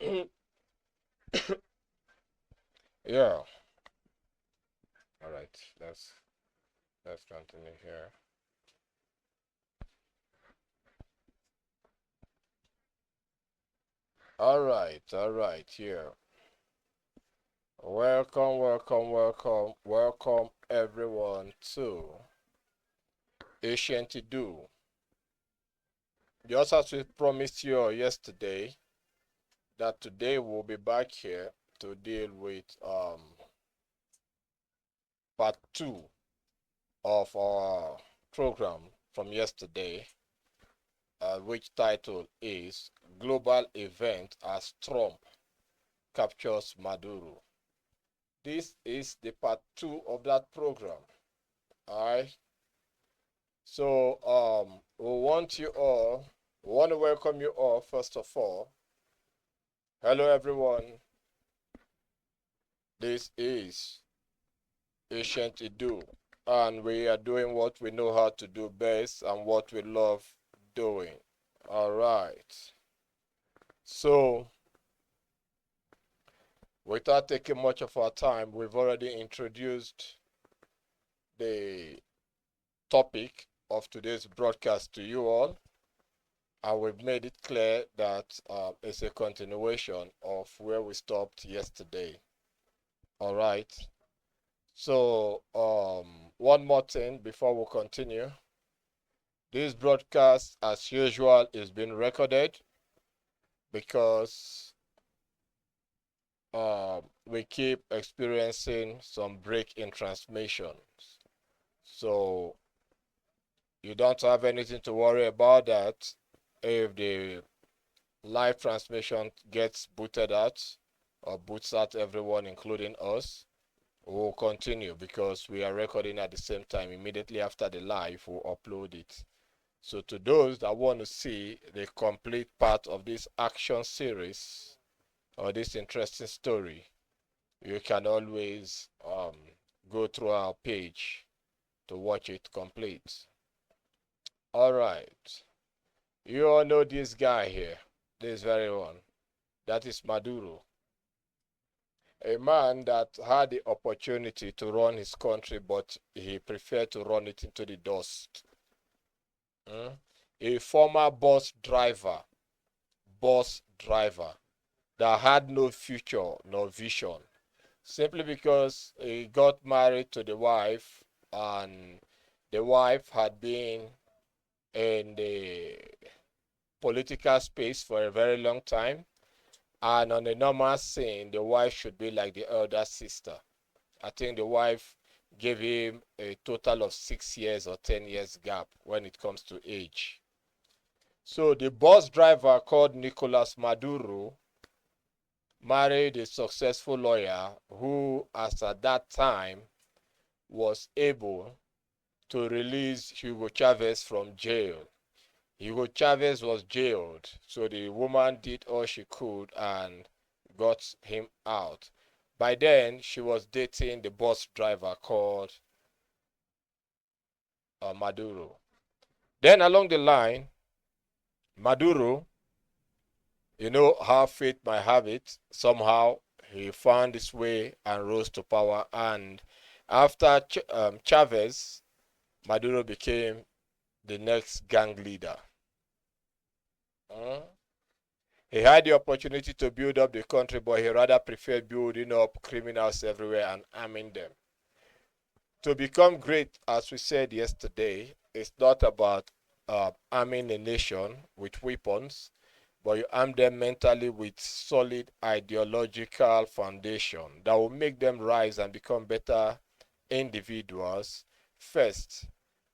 Yeah. All right. Let's continue here. All right. All right. Here. Welcome, welcome, welcome, welcome everyone to Ancient Do. Just as we promised you all yesterday, that today we'll be back here to deal with part two of our program from yesterday, which title is Global Event as Trump Captures Maduro. This is the part two of that program. Alright. So we want to welcome you all first of all. Hello everyone. This is Ancient Idu, and we are doing what we know how to do best and what we love doing. Alright. So without taking much of our time, we've already introduced the topic of today's broadcast to you all, and we've made it clear that it's a continuation of where we stopped yesterday. All right. So, one more thing before we continue. This broadcast, as usual, is being recorded because we keep experiencing some break in transmissions. So, you don't have anything to worry about that if the live transmission gets booted out or boots out everyone, including us. We'll continue because we are recording at the same time. Immediately after the live, we'll upload it. So to those that want to see the complete part of this action series or this interesting story, you can always go through our page to watch it complete. All right. You all know this guy here, this very one. That is Maduro, a man that had the opportunity to run his country, but he preferred to run it into the dust. A former bus driver that had no future, no vision, simply because he got married to the wife, and the wife had been in the political space for a very long time. And on a normal scene, the wife should be like the elder sister. I think the wife gave him a total of 6 years or 10 years gap when it comes to age. So the bus driver called Nicolas Maduro married a successful lawyer who, as at that time, was able to release Hugo Chavez from jail. Hugo Chavez was jailed, so the woman did all she could and got him out. By then, she was dating the bus driver called Maduro. Then along the line, Maduro, you know how fate might have it, somehow he found his way and rose to power. And after Chavez, Maduro became the next gang leader. Uh, He had the opportunity to build up the country, but he rather preferred building up criminals everywhere and arming them. To become great, as we said yesterday, it's not about arming a nation with weapons, but you arm them mentally with solid ideological foundation that will make them rise and become better individuals first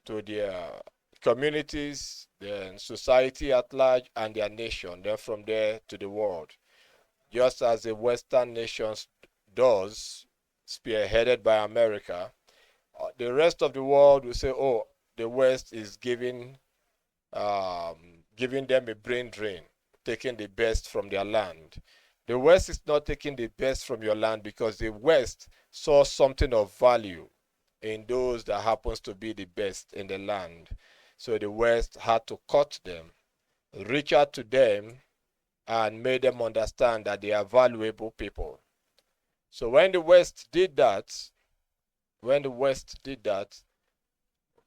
to their communities, then society at large, and their nation, then from there to the world. Just as the Western nations does, spearheaded by America, the rest of the world will say, "Oh, the West is giving them a brain drain, taking the best from their land." The West is not taking the best from your land because the West saw something of value in those that happens to be the best in the land. So the West had to cut them, reach out to them, and made them understand that they are valuable people. So when the West did that,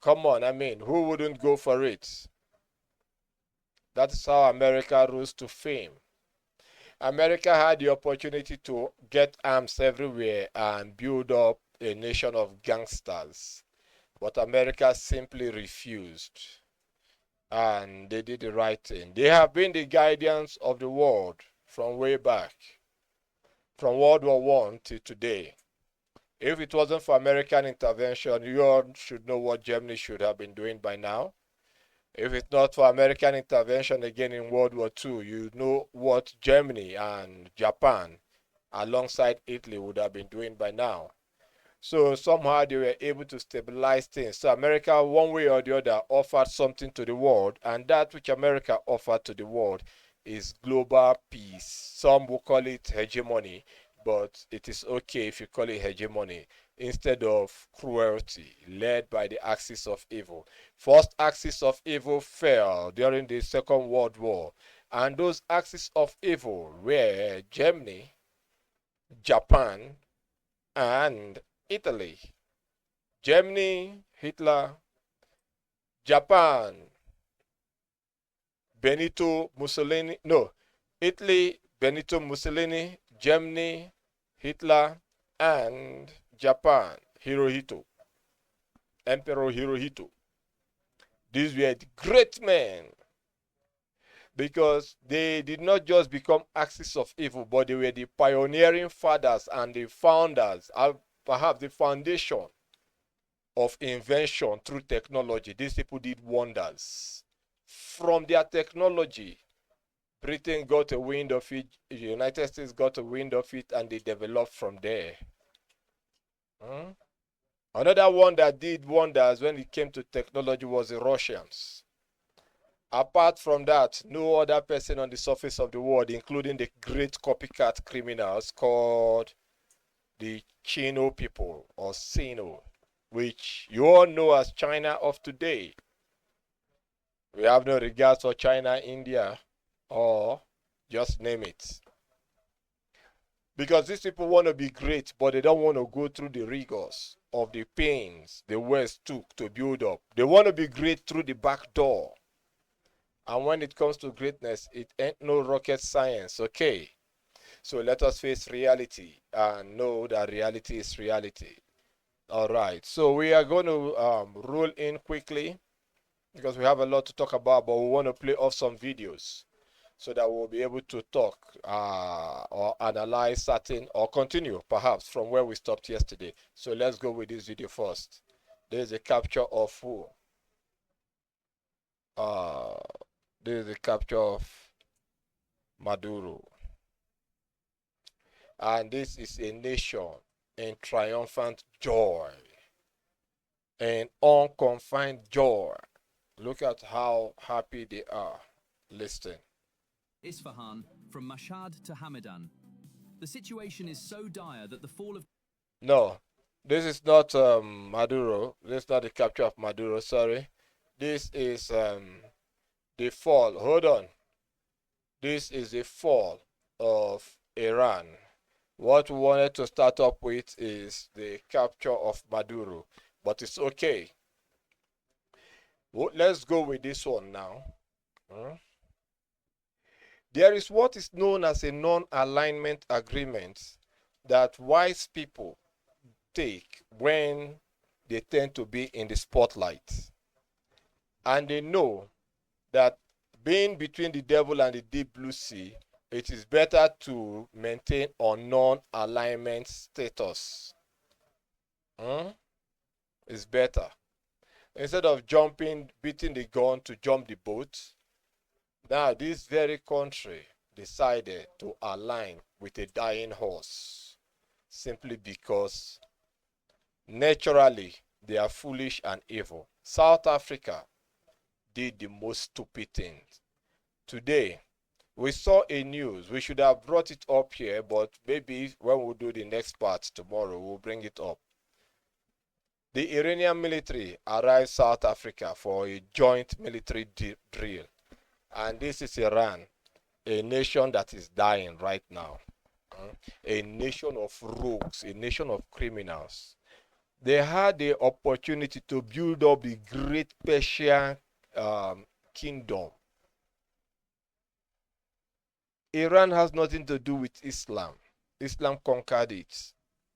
come on, I mean, who wouldn't go for it? That is how America rose to fame. America had the opportunity to get arms everywhere and build up a nation of gangsters. But America simply refused. And they did the right thing. They have been the guardians of the world from way back, from World War One to today. If it wasn't for American intervention, you all should know what Germany should have been doing by now. If it's not for American intervention again in World War II, you know what Germany and Japan, alongside Italy, would have been doing by now. So somehow they were able to stabilize things. So America, one way or the other, offered something to the world, and that which America offered to the world is global peace. Some will call it hegemony, but it is okay if you call it hegemony instead of cruelty, led by the axis of evil. First axis of evil fell during the Second World War, and those axes of evil were Germany, Japan, and Italy. Germany, Hitler, Japan, Benito Mussolini, no, Italy, Benito Mussolini, Germany, Hitler, and Japan, Hirohito, Emperor Hirohito. These were the great men because they did not just become axis of evil, but they were the pioneering fathers and the founders, perhaps the foundation of invention through technology. These people did wonders. From their technology, Britain got a wind of it, the United States got a wind of it, and they developed from there. Another one that did wonders when it came to technology was the Russians. Apart from that, no other person on the surface of the world, including the great copycat criminals called the Chino people or Sino, which you all know as China of today. We have no regards for China, India, or just name it. Because these people want to be great, but they don't want to go through the rigors of the pains the West took to build up. They want to be great through the back door. And when it comes to greatness, it ain't no rocket science, okay? So let us face reality and know that reality is reality. All right, so we are going to roll in quickly because we have a lot to talk about, but we want to play off some videos so that we'll be able to talk or analyze certain or continue perhaps from where we stopped yesterday. So let's go with this video first. There's a capture of who? This is a capture of Maduro. And this is a nation in triumphant joy, in unconfined joy. Look at how happy they are. Listen. Isfahan from Mashhad to Hamadan. The situation is so dire that the fall of... No, this is not Maduro. This is not the capture of Maduro, sorry. This is the fall. Hold on. This is the fall of Iran. What we wanted to start up with is the capture of Maduro, but it's okay. Well, let's go with this one now. There is what is known as a non-alignment agreement that wise people take when they tend to be in the spotlight. And they know that being between the devil and the deep blue sea, it is better to maintain a non-alignment status. It's better. Instead of beating the gun to jump the boat, now this very country decided to align with a dying horse simply because naturally they are foolish and evil. South Africa did the most stupid thing. Today, we saw a news. We should have brought it up here, but maybe when we do the next part tomorrow, we'll bring it up. The Iranian military arrived South Africa for a joint military drill. And this is Iran. a nation that is dying right now, a nation of rogues, a nation of criminals. They had the opportunity to build up the great Persian kingdom. Iran has nothing to do with Islam. Islam conquered it.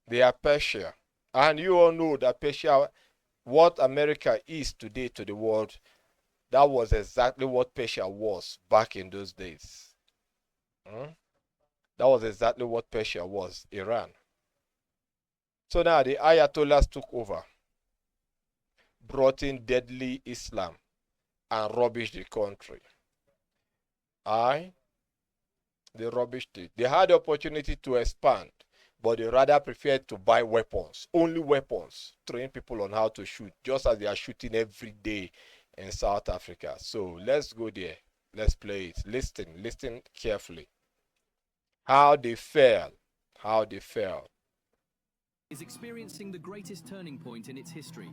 They are Persia. And you all know that Persia, what America is today to the world, that was exactly what Persia was back in those days. That was exactly what Persia was, Iran. So now the Ayatollahs took over, brought in deadly Islam, and rubbished the country. They rubbished it. They had the opportunity to expand, but they rather preferred to buy weapons, only weapons, train people on how to shoot, just as they are shooting every day in South Africa. So let's go there. Let's play it. Listen carefully. How they fell. Is experiencing the greatest turning point in its history.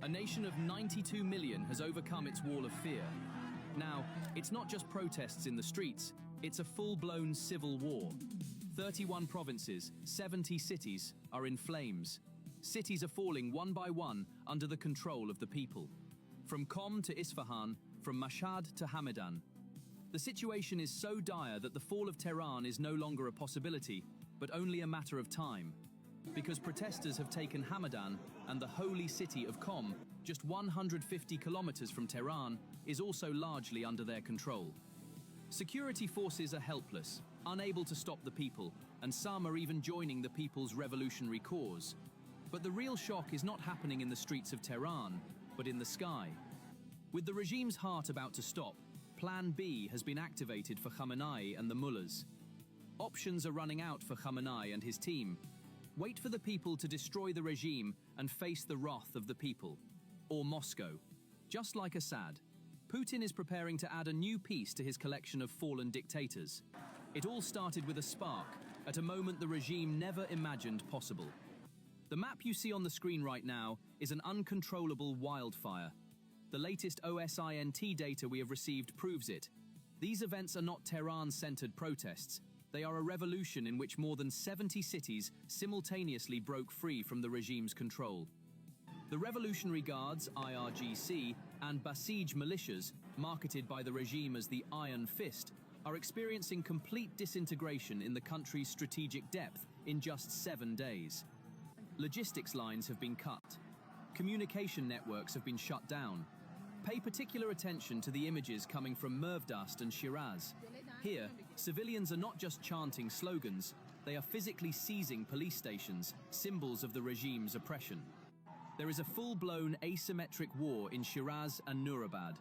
A nation of 92 million has overcome its wall of fear. Now, it's not just protests in the streets, it's a full-blown civil war. 31 provinces, 70 cities are in flames. Cities are falling one by one under the control of the people. From Qom to Isfahan, from Mashhad to Hamadan. The situation is so dire that the fall of Tehran is no longer a possibility, but only a matter of time. Because protesters have taken Hamadan, and the holy city of Qom, just 150 kilometers from Tehran, is also largely under their control. Security forces are helpless, unable to stop the people, and some are even joining the people's revolutionary cause. But the real shock is not happening in the streets of Tehran, but in the sky. With the regime's heart about to stop, Plan B has been activated for Khamenei and the mullahs. Options are running out for Khamenei and his team. Wait for the people to destroy the regime and face the wrath of the people. Or Moscow. Just like Assad, Putin is preparing to add a new piece to his collection of fallen dictators. It all started with a spark, at a moment the regime never imagined possible. The map you see on the screen right now is an uncontrollable wildfire. The latest OSINT data we have received proves it. These events are not Tehran-centered protests. They are a revolution in which more than 70 cities simultaneously broke free from the regime's control. The Revolutionary Guards, IRGC, and Basij militias, marketed by the regime as the Iron Fist, are experiencing complete disintegration in the country's strategic depth in just 7 days. Logistics lines have been cut. Communication networks have been shut down. Pay particular attention to the images coming from Mevdast and Shiraz. Here, civilians are not just chanting slogans, they are physically seizing police stations, symbols of the regime's oppression. There is a full-blown asymmetric war in Shiraz and Nurabad.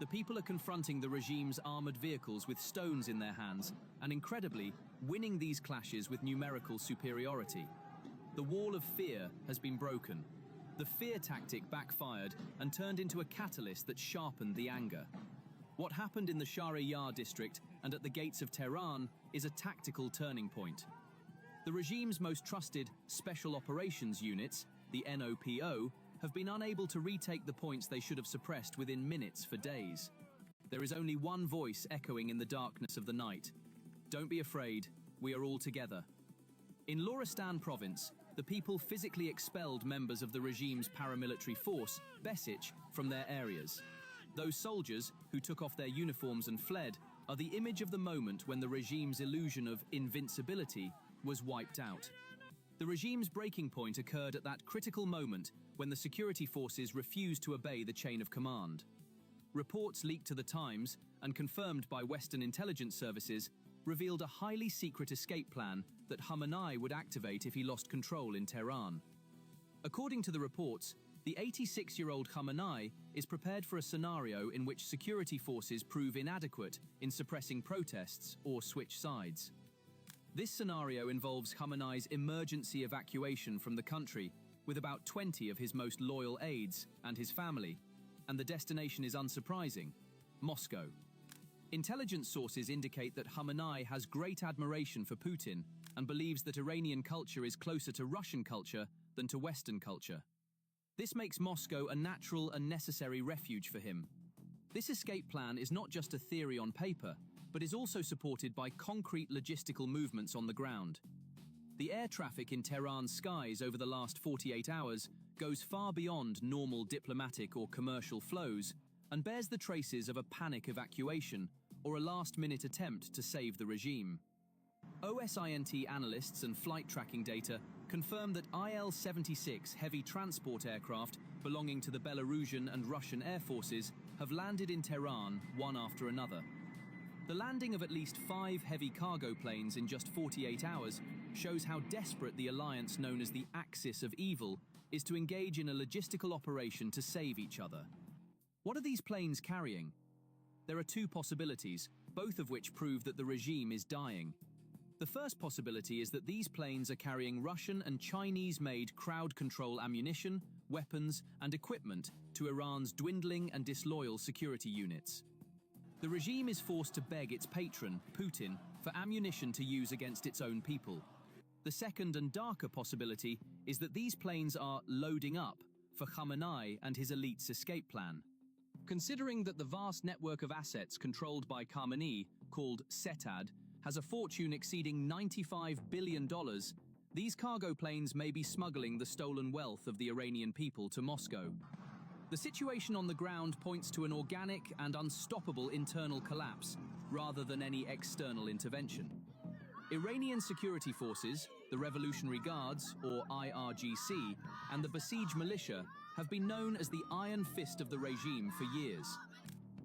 The people are confronting the regime's armored vehicles with stones in their hands and, incredibly, winning these clashes with numerical superiority. The wall of fear has been broken. The fear tactic backfired and turned into a catalyst that sharpened the anger. What happened in the A.I.R district and at the gates of Tehran is a tactical turning point. The regime's most trusted Special Operations Units, the NOPO, have been unable to retake the points they should have suppressed within minutes for days. There is only one voice echoing in the darkness of the night. Don't be afraid, we are all together. In Lorestan province, the people physically expelled members of the regime's paramilitary force, Besich, from their areas. Those soldiers, who took off their uniforms and fled, are the image of the moment when the regime's illusion of invincibility was wiped out. The regime's breaking point occurred at that critical moment when the security forces refused to obey the chain of command. Reports leaked to the Times and confirmed by Western intelligence services revealed a highly secret escape plan that Khamenei would activate if he lost control in Tehran. According to the reports, the 86-year-old Khamenei is prepared for a scenario in which security forces prove inadequate in suppressing protests or switch sides. This scenario involves Khamenei's emergency evacuation from the country with about 20 of his most loyal aides and his family, and the destination is unsurprising: Moscow. Intelligence sources indicate that Khamenei has great admiration for Putin and believes that Iranian culture is closer to Russian culture than to Western culture. This makes Moscow a natural and necessary refuge for him. This escape plan is not just a theory on paper, but is also supported by concrete logistical movements on the ground. The air traffic in Tehran's skies over the last 48 hours goes far beyond normal diplomatic or commercial flows and bears the traces of a panic evacuation or a last-minute attempt to save the regime. OSINT analysts and flight tracking data confirm that Il-76 heavy transport aircraft belonging to the Belarusian and Russian air forces have landed in Tehran one after another. The landing of at least 5 heavy cargo planes in just 48 hours shows how desperate the alliance known as the Axis of Evil is to engage in a logistical operation to save each other. What are these planes carrying? There are 2 possibilities, both of which prove that the regime is dying. The first possibility is that these planes are carrying Russian and Chinese-made crowd control ammunition, weapons, and equipment to Iran's dwindling and disloyal security units. The regime is forced to beg its patron, Putin, for ammunition to use against its own people. The second and darker possibility is that these planes are loading up for Khamenei and his elite's escape plan. Considering that the vast network of assets controlled by Khamenei, called Setad, has a fortune exceeding $95 billion, these cargo planes may be smuggling the stolen wealth of the Iranian people to Moscow. The situation on the ground points to an organic and unstoppable internal collapse, rather than any external intervention. Iranian security forces, the Revolutionary Guards, or IRGC, and the Basij militia have been known as the iron fist of the regime for years.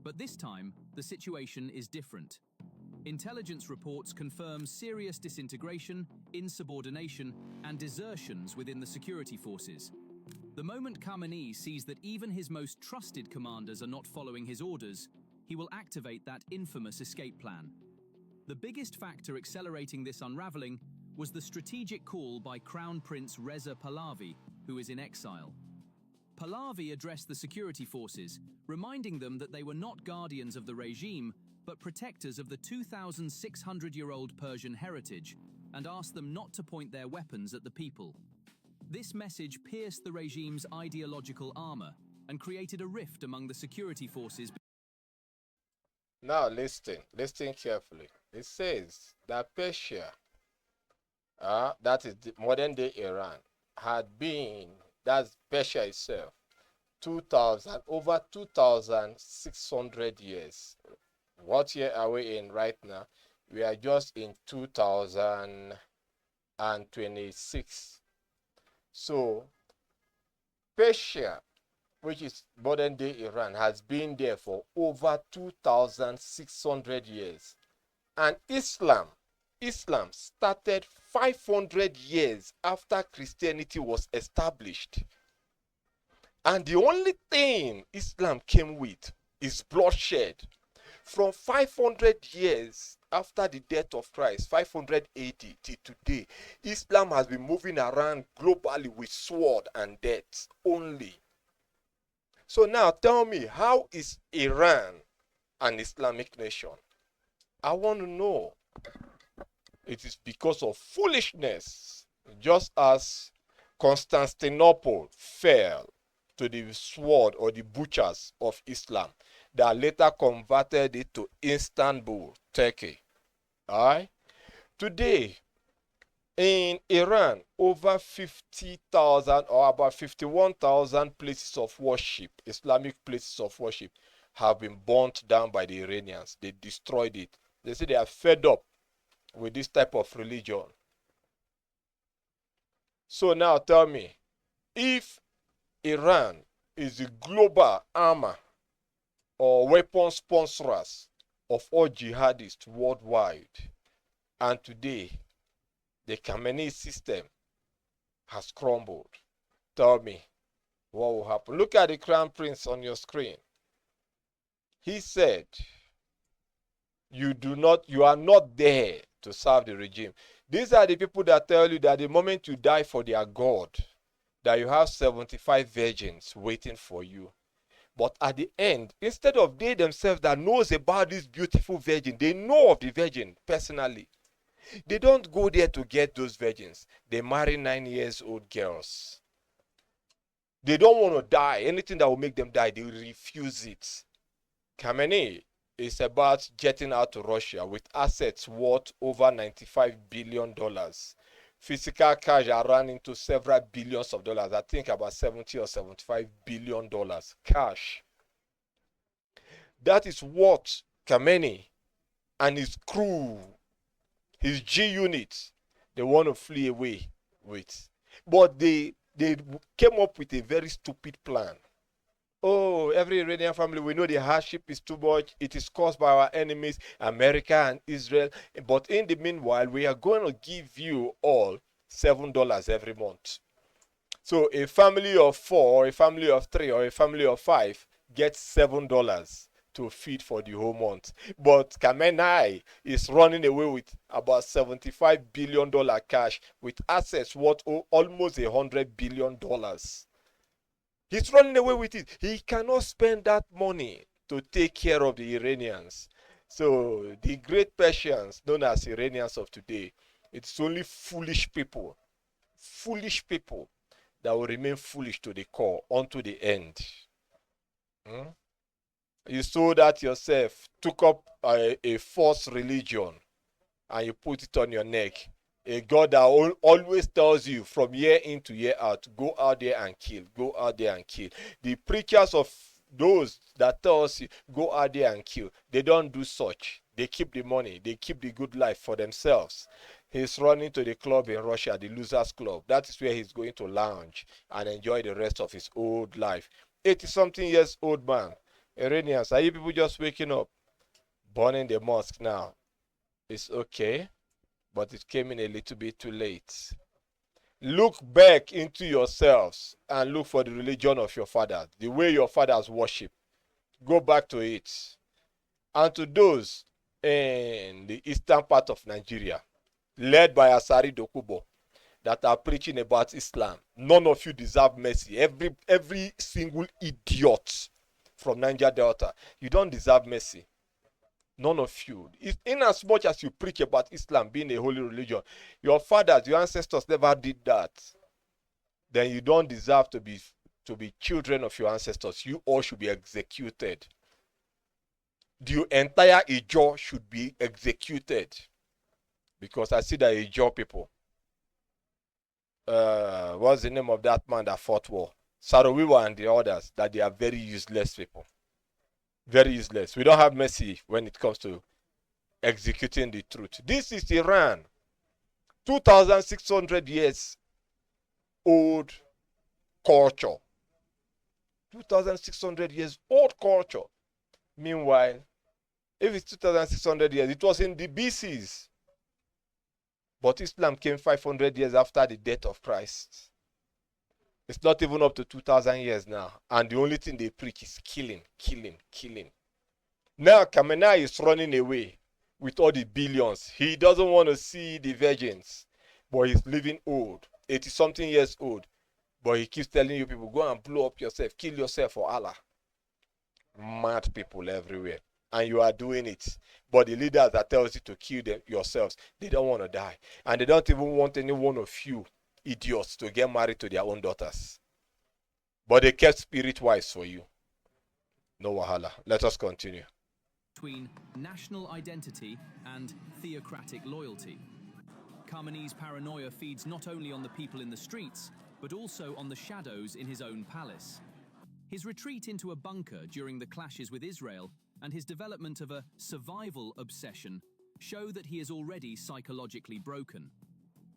But this time, the situation is different. Intelligence reports confirm serious disintegration, insubordination, and desertions within the security forces. The moment Khamenei sees that even his most trusted commanders are not following his orders, he will activate that infamous escape plan. The biggest factor accelerating this unraveling was the strategic call by Crown Prince Reza Pahlavi, who is in exile. Pahlavi addressed the security forces, reminding them that they were not guardians of the regime, but protectors of the 2,600-year-old Persian heritage, and asked them not to point their weapons at the people. This message pierced the regime's ideological armor and created a rift among the security forces. Now listen carefully. It says that Persia, that is the modern-day Iran, had been, that's Persia itself, over 2,600 years. What year are we in right now? We are just in 2026. So, Persia, which is modern-day Iran, has been there for over 2,600 years. And Islam started 500 years after Christianity was established. And the only thing Islam came with is bloodshed. From 500 years after the death of Christ, 580 till today, Islam has been moving around globally with sword and death only. So now tell me, how is Iran an Islamic nation? I want to know. It is because of foolishness, just as Constantinople fell to the sword or the butchers of Islam that later converted it to Istanbul, Turkey. Alright? Today, in Iran, over 50,000 or about 51,000 places of worship, Islamic places of worship, have been burnt down by the Iranians. They destroyed it. They say they are fed up with this type of religion. So now tell me, if Iran is the global armor or weapon sponsors of all jihadists worldwide, and today the Khamenei system has crumbled, tell me what will happen. Look at the Crown Prince on your screen. He said, you are not there to serve the regime. These are the people that tell you that the moment you die for their God, that you have 75 virgins waiting for you. But at the end, instead of they themselves that knows about this beautiful virgin, they know of the virgin personally. They don't go there to get those virgins. They marry 9-year-old girls. They don't want to die. Anything that will make them die, they refuse it. Khamenei is about jetting out to Russia with assets worth over $95 billion. Physical cash are running into several billions of dollars. I think about 70 or $75 billion cash. That is what Khamenei and his crew, his G unit, they want to flee away with. But they came up with a very stupid plan. Oh, every Iranian family, we know the hardship is too much. It is caused by our enemies, America and Israel. But in the meanwhile, we are going to give you all $7 every month. So a family of 4, or a family of 3, or a family of 5 gets $7 to feed for the whole month. But Khamenei is running away with about $75 billion cash with assets worth almost $100 billion. He's running away with it. He cannot spend that money to take care of the Iranians. So the great Persians, known as Iranians of today, it's only foolish people that will remain foolish to the core unto the end. Hmm? You sold out yourself, took up a false religion, and you put it on your neck. A God that always tells you from year in to year out, go out there and kill, go out there and kill. The preachers of those that tells you, go out there and kill, they don't do such. They keep the money, they keep the good life for themselves. He's running to the club in Russia, the Losers Club. That is where he's going to lounge and enjoy the rest of his old life. 80-something years old man. Iranians, are you people just waking up? Burning the mosque now. It's okay, but it came in a little bit too late. Look back into yourselves and look for the religion of your fathers, the way your fathers worship. Go back to it. And to those in the eastern part of Nigeria, led by Asari Dokubo, that are preaching about Islam, none of you deserve mercy. Every single idiot from Niger Delta, you don't deserve mercy. None of you. In as much as you preach about Islam being a holy religion, your fathers, your ancestors never did that. Then you don't deserve to be children of your ancestors. You all should be executed. The entire Ijaw should be executed. Because I see the Ijaw people. What's the name of that man that fought war? Sarawiwa and the others, that they are very useless people. Very useless. We don't have mercy when it comes to executing the truth. This is Iran. 2,600 years old culture. 2,600 years old culture. Meanwhile, if it's 2,600 years, it was in the BCs. But Islam came 500 years after the death of Christ. It's not even up to 2,000 years now. And the only thing they preach is killing, killing, killing. Now Khamenei is running away with all the billions. He doesn't want to see the virgins. But he's living old, 80-something years old. But he keeps telling you people, go and blow up yourself, kill yourself for Allah. Mad people everywhere. And you are doing it. But the leaders that tells you to kill them yourselves, they don't want to die. And they don't even want any one of you idiots to get married to their own daughters. But they kept spirit wise for you. No wahala. Let us continue. Between national identity and theocratic loyalty. Khamenei's paranoia feeds not only on the people in the streets, but also on the shadows in his own palace. His retreat into a bunker during the clashes with Israel and his development of a survival obsession show that he is already psychologically broken.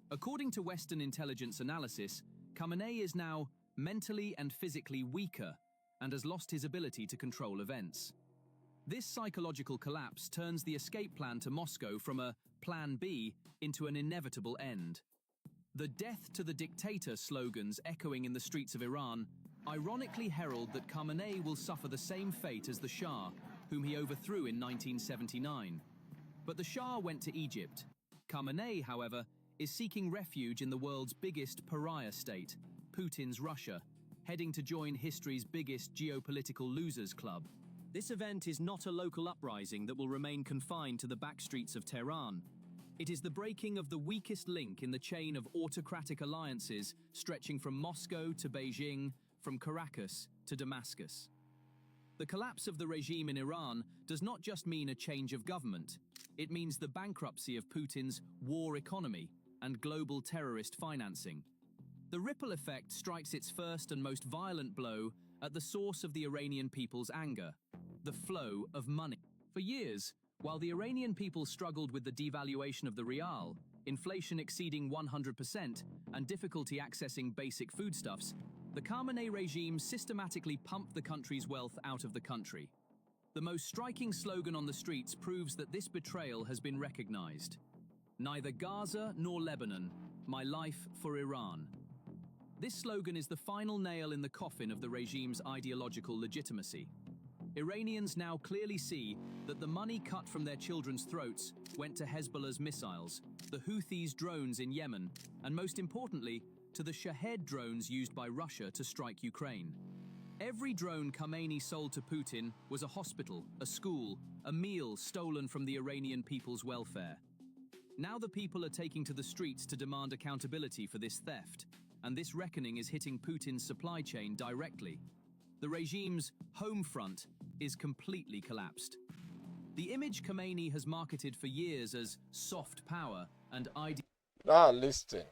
According to Western intelligence analysis, Khamenei is now mentally and physically weaker and has lost his ability to control events. This psychological collapse turns the escape plan to Moscow from a Plan B into an inevitable end. The "Death to the Dictator" slogans echoing in the streets of Iran ironically herald that Khamenei will suffer the same fate as the Shah, whom he overthrew in 1979. But the Shah went to Egypt. Khamenei, however, is seeking refuge in the world's biggest pariah state, Putin's Russia, heading to join history's biggest geopolitical losers club. This event is not a local uprising that will remain confined to the backstreets of Tehran. It is the breaking of the weakest link in the chain of autocratic alliances stretching from Moscow to Beijing, from Caracas to Damascus. The collapse of the regime in Iran does not just mean a change of government. It means the bankruptcy of Putin's war economy and global terrorist financing. The ripple effect strikes its first and most violent blow at the source of the Iranian people's anger, the flow of money. For years, while the Iranian people struggled with the devaluation of the rial, inflation exceeding 100%, and difficulty accessing basic foodstuffs, the Khamenei regime systematically pumped the country's wealth out of the country. The most striking slogan on the streets proves that this betrayal has been recognized. Neither Gaza nor Lebanon, my life for Iran. This slogan is the final nail in the coffin of the regime's ideological legitimacy. Iranians now clearly see that the money cut from their children's throats went to Hezbollah's missiles, the Houthis' drones in Yemen, and most importantly, to the Shahed drones used by Russia to strike Ukraine. Every drone Khamenei sold to Putin was a hospital, a school, a meal stolen from the Iranian people's welfare. Now the people are taking to the streets to demand accountability for this theft, and this reckoning is hitting Putin's supply chain directly. The regime's home front is completely collapsed. The image Khamenei has marketed for years as soft power and Now listen.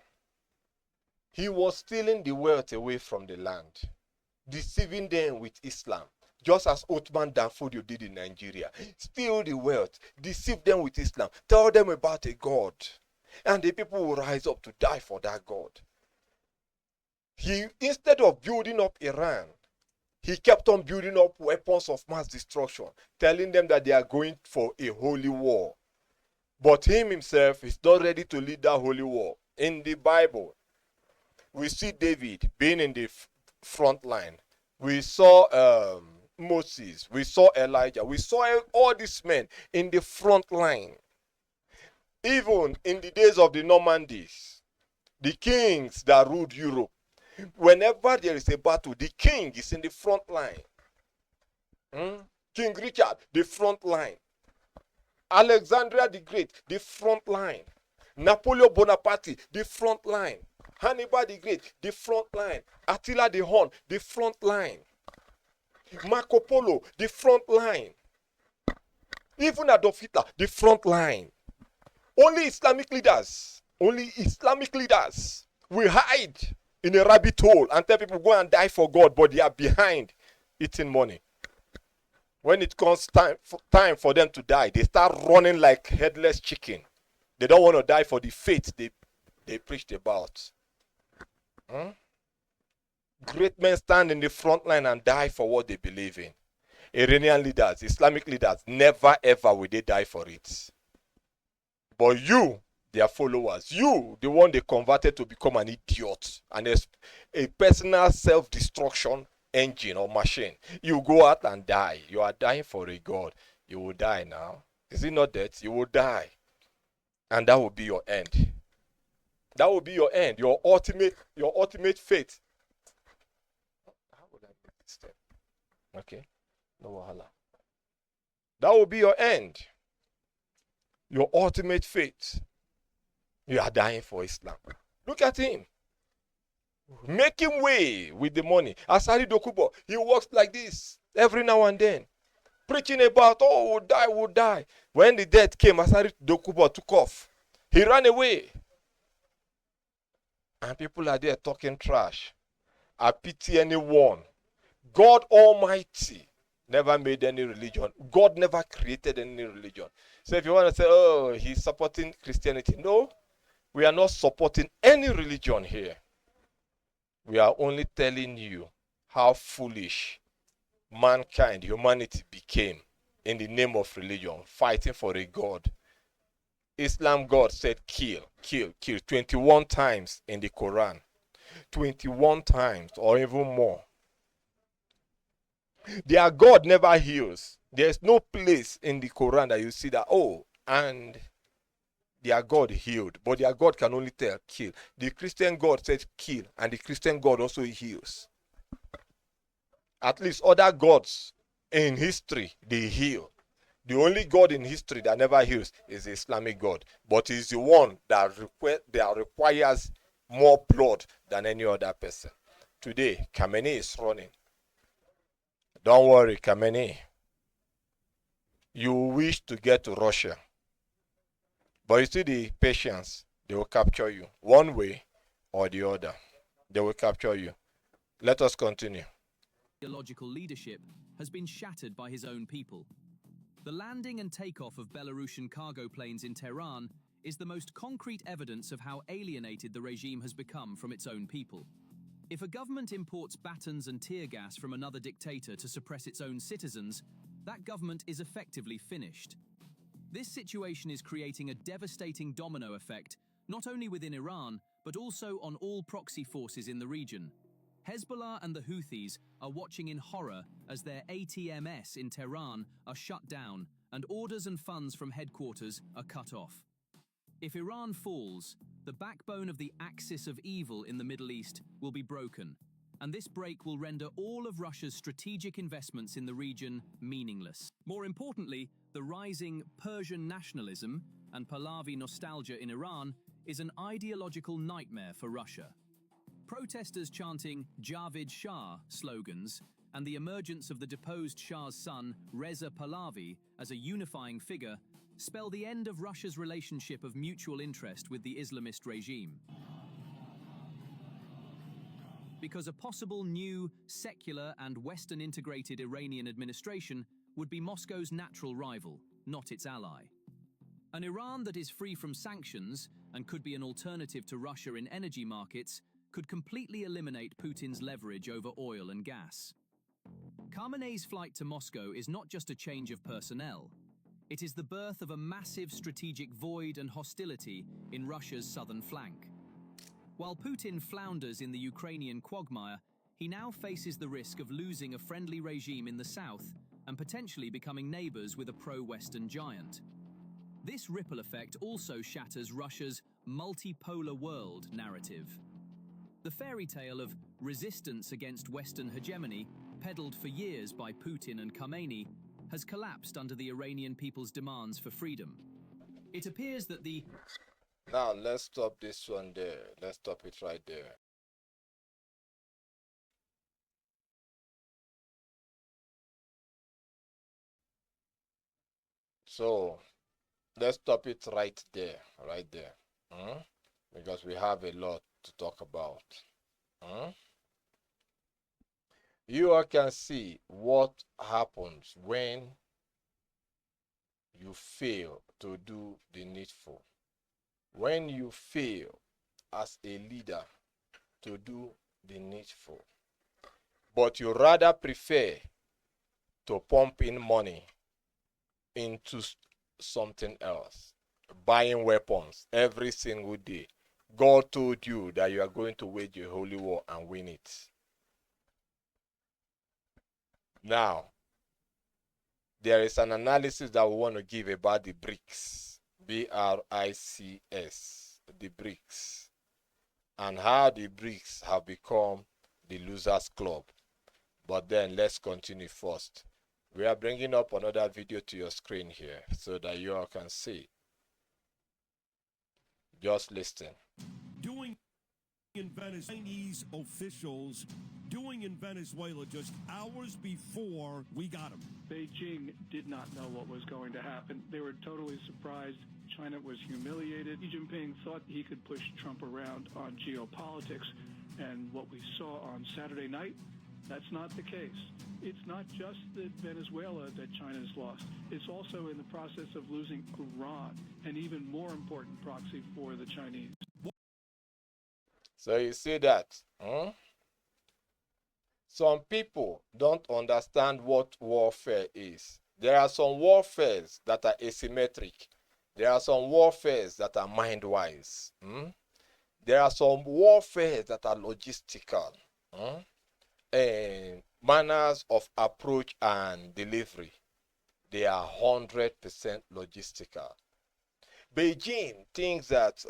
He was stealing the wealth away from the land, deceiving them with Islam, just as Othman Danfodio did in Nigeria. Steal the wealth, deceive them with Islam, tell them about a God, and the people will rise up to die for that God. He, instead of building up Iran, he kept on building up weapons of mass destruction, telling them that they are going for a holy war. But him himself is not ready to lead that holy war. In the Bible, we see David being in the front line. We saw Moses. We saw Elijah. We saw all these men in the front line. Even in the days of the Normandies, the kings that ruled Europe, whenever there is a battle, the king is in the front line. King Richard, the front line. Alexander the Great, the front line. Napoleon Bonaparte, the front line. Hannibal the Great, the front line. Attila the Hun, the front line. Marco Polo, the front line. Even Adolf Hitler, the front line. Only Islamic leaders will hide in a rabbit hole and tell people go and die for God, but they are behind eating money. When it comes time for them to die, they start running like headless chicken. They don't want to die for the faith they preached about. Great men stand in the front line and die for what they believe in. Iranian leaders, Islamic leaders, never ever will they die for it. But you, their followers, you, the one they converted to become an idiot and a personal self-destruction engine or machine, you go out and die. You are dying for a God. You will die now. Is it not that? You will die. And that will be your end. That will be your end, your ultimate fate. How would I make this step? Okay. No wahala. That will be your end. Your ultimate fate. You are dying for Islam. Look at him. Making way with the money. Asari Dokubo, he works like this every now and then. Preaching about, oh, we'll die. When the death came, Asari Dokubo took off. He ran away. And people are there talking trash. I pity anyone. God Almighty never made any religion. God never created any religion. So if you want to say, oh, he's supporting Christianity. No, we are not supporting any religion here. We are only telling you how foolish mankind, humanity became in the name of religion, fighting for a God. Islam God said kill, kill, kill 21 times in the Quran. 21 times or even more. Their God never heals. There's no place in the Quran that you see that, oh, and their God healed. But their God can only tell, kill. The Christian God said kill, and the Christian God also heals. At least other gods in history, they heal. The only God in history that never heals is the Islamic God. But he's the one that requires more blood than any other person. Today, Khamenei is running. Don't worry, Khamenei. You wish to get to Russia. But you see the patience, they will capture you one way or the other. They will capture you. Let us continue. Ideological leadership has been shattered by his own people. The landing and takeoff of Belarusian cargo planes in Tehran is the most concrete evidence of how alienated the regime has become from its own people. If a government imports batons and tear gas from another dictator to suppress its own citizens, that government is effectively finished. This situation is creating a devastating domino effect, not only within Iran, but also on all proxy forces in the region. Hezbollah and the Houthis are watching in horror as their ATMS in Tehran are shut down and orders and funds from headquarters are cut off. If Iran falls, the backbone of the axis of evil in the Middle East will be broken, and this break will render all of Russia's strategic investments in the region meaningless. More importantly, the rising Persian nationalism and Pahlavi nostalgia in Iran is an ideological nightmare for Russia. Protesters chanting Javid Shah slogans and the emergence of the deposed Shah's son, Reza Pahlavi, as a unifying figure spell the end of Russia's relationship of mutual interest with the Islamist regime. Because a possible new, secular and Western-integrated Iranian administration would be Moscow's natural rival, not its ally. An Iran that is free from sanctions and could be an alternative to Russia in energy markets could completely eliminate Putin's leverage over oil and gas. Khamenei's flight to Moscow is not just a change of personnel. It is the birth of a massive strategic void and hostility in Russia's southern flank. While Putin flounders in the Ukrainian quagmire, he now faces the risk of losing a friendly regime in the south and potentially becoming neighbors with a pro-Western giant. This ripple effect also shatters Russia's multipolar world narrative. The fairy tale of resistance against Western hegemony, peddled for years by Putin and Khamenei, has collapsed under the Iranian people's demands for freedom. It appears that the... Now let's stop this one there. Let's stop it right there. So let's stop it right there, right there. Because we have a lot to talk about. You all can see what happens when you fail to do the needful. When you fail as a leader to do the needful, but you rather prefer to pump in money into something else, buying weapons every single day. God told you that you are going to wage a holy war and win it. Now, there is an analysis that we want to give about the BRICS, B-R-I-C-S, the BRICS, and how the BRICS have become the losers club. But then let's continue first. We are bringing up another video to your screen here so that you all can see. Just listen. Doing in Venezuela, Chinese officials doing in Venezuela just hours before we got them. Beijing did not know what was going to happen. They were totally surprised. China was humiliated. Xi Jinping thought he could push Trump around on geopolitics. And what we saw on Saturday night, that's not the case. It's not just that Venezuela that China's lost. It's also in the process of losing Iran, an even more important proxy for the Chinese. So you see that? Some people don't understand what warfare is. There are some warfares that are asymmetric. There are some warfares that are mind-wise. There are some warfares that are logistical. And manners of approach and delivery, they are 100% logistical. Beijing thinks that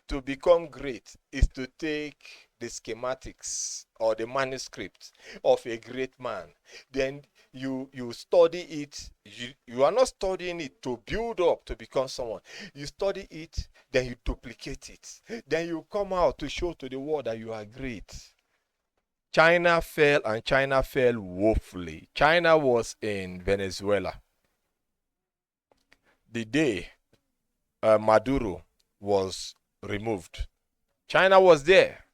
to become great is to take the schematics or the manuscript of a great man. Then you study it. You are not studying it to build up to become someone. You study it, then you duplicate it. Then you come out to show to the world that you are great. China fell, and China fell woefully. China was in Venezuela the day Maduro was removed. China was there.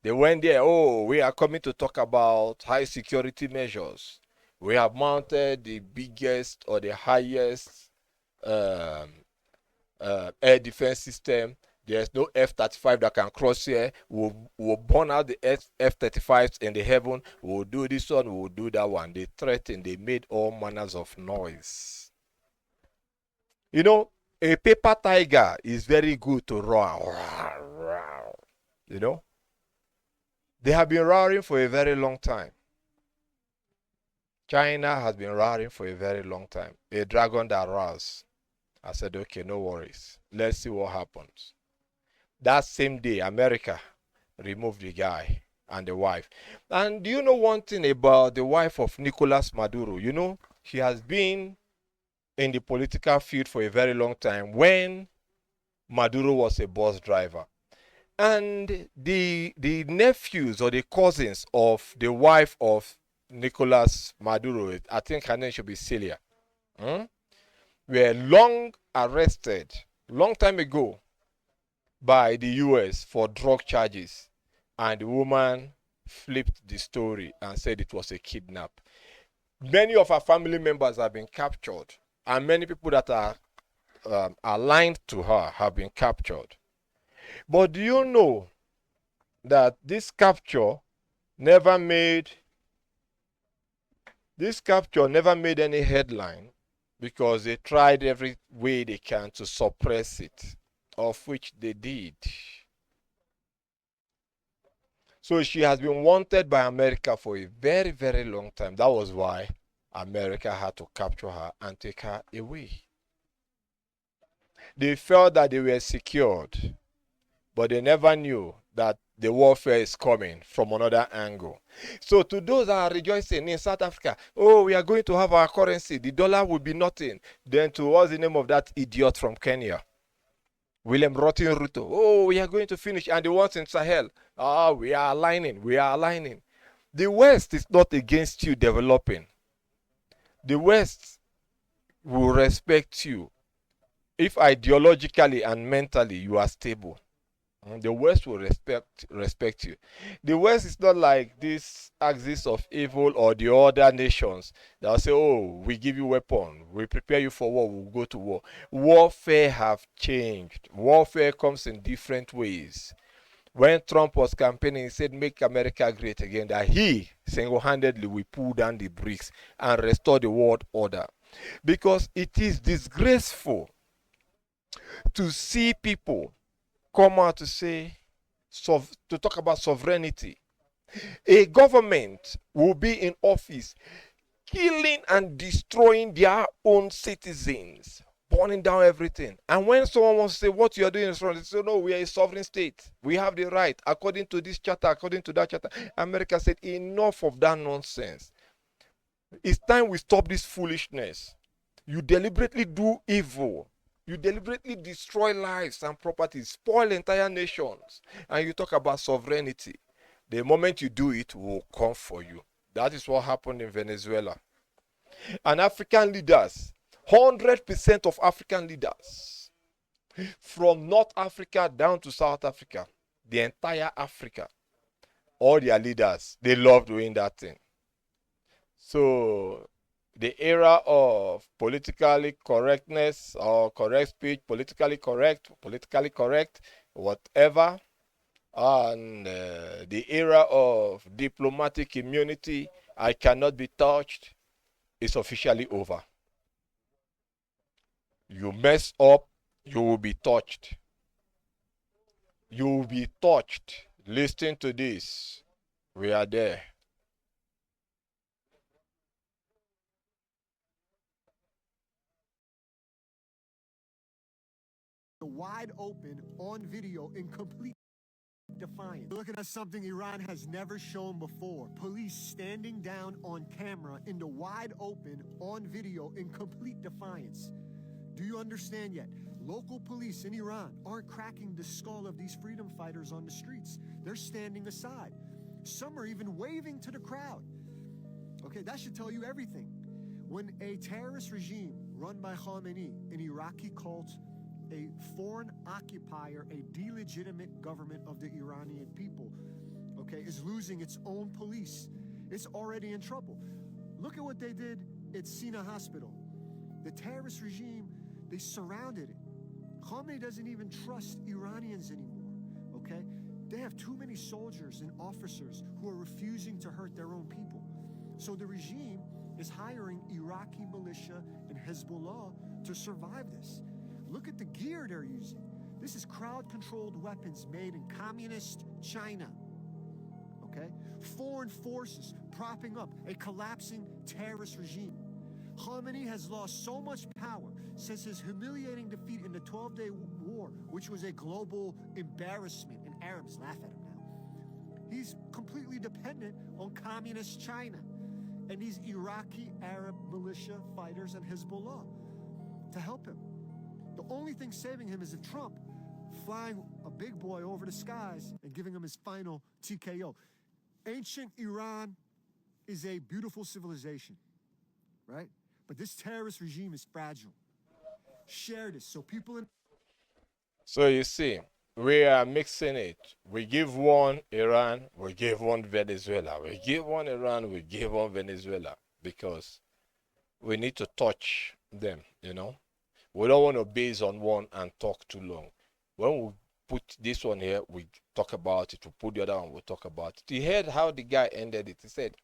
They went there. Oh, we are coming to talk about high security measures. We have mounted the biggest or the highest um, air defense system. There's no F-35 that can cross here. We'll burn out the F-35s in the heaven. We'll do this one. We'll do that one. They threatened. They made all manners of noise. You know, a paper tiger is very good to roar. You know, they have been roaring for a very long time. China has been roaring for a very long time. A dragon that roars. I said, okay, no worries. Let's see what happens. That same day, America removed the guy and the wife. And do you know one thing about the wife of Nicolas Maduro? You know, she has been in the political field for a very long time when Maduro was a bus driver. And the nephews or the cousins of the wife of Nicolas Maduro, I think her name should be Celia, were long arrested, long time ago, by the US for drug charges. And the woman flipped the story and said it was a kidnap. Many of her family members have been captured, and many people that are aligned to her have been captured. But do you know that this capture never made any headline, because they tried every way they can to suppress it, of which they did. So she has been wanted by America for a very, very long time. That was why America had to capture her and take her away. They felt that they were secured, but they never knew that the warfare is coming from another angle. So to those that are rejoicing in South Africa, oh, we are going to have our currency, the dollar will be nothing. Then to what's the name of that idiot from Kenya? William Rotten Ruto. Oh, we are going to finish. And the ones in Sahel, we are aligning. The West is not against you developing. The West will respect you if ideologically and mentally you are stable. The West will respect you. The West is not like this axis of evil or the other nations that will say, oh, we give you weapon, we prepare you for war, we'll go to war. Warfare have changed. Warfare comes in different ways. When Trump was campaigning, he said, make America great again, that he single-handedly will pull down the bricks and restore the world order. Because it is disgraceful to see people come out to say, to talk about sovereignty. A government will be in office killing and destroying their own citizens, burning down everything. And when someone wants to say what you are doing is wrong, they say, no, we are a sovereign state. We have the right, according to this charter, according to that charter. America said, enough of that nonsense. It's time we stop this foolishness. You deliberately do evil. You deliberately destroy lives and properties, spoil entire nations, and you talk about sovereignty. The moment you do it, will come for you. That is what happened in Venezuela. And African leaders, 100% of African leaders, from North Africa down to South Africa, the entire Africa, all their leaders, they love doing that thing. So the era of politically correctness or correct speech, politically correct, whatever, and the era of diplomatic immunity, I cannot be touched, is officially over. You mess up, you will be touched. You will be touched. Listen to this. We are there. Wide open on video in complete defiance. We're looking at something Iran has never shown before. Police standing down on camera in the wide open on video in complete defiance. Do you understand yet? Local police in Iran aren't cracking the skull of these freedom fighters on the streets. They're standing aside. Some are even waving to the crowd. Okay, that should tell you everything. When a terrorist regime run by Khamenei, an Iraqi cult, a foreign occupier, a delegitimate government of the Iranian people, okay, is losing its own police, it's already in trouble. Look at what they did at Sina Hospital. The terrorist regime, they surrounded it. Khamenei doesn't even trust Iranians anymore, okay? They have too many soldiers and officers who are refusing to hurt their own people. So the regime is hiring Iraqi militia and Hezbollah to survive this. Look at the gear they're using. This is crowd-controlled weapons made in communist China, okay? Foreign forces propping up a collapsing terrorist regime. Khamenei has lost so much power since his humiliating defeat in the 12-day war, which was a global embarrassment, and Arabs laugh at him now. He's completely dependent on communist China and these Iraqi Arab militia fighters and Hezbollah to help him. The only thing saving him is if Trump flying a big boy over the skies and giving him his final TKO. Ancient Iran is a beautiful civilization, right? But this terrorist regime is fragile. Share this so people in. So you see, we are mixing it. We give one Iran, we give one Venezuela. We give one Iran, we give one Venezuela. Because we need to touch them, you know. We don't want to base on one and talk too long. When we put this one here, we talk about it. We put the other one, we talk about it. You heard how the guy ended it. He said,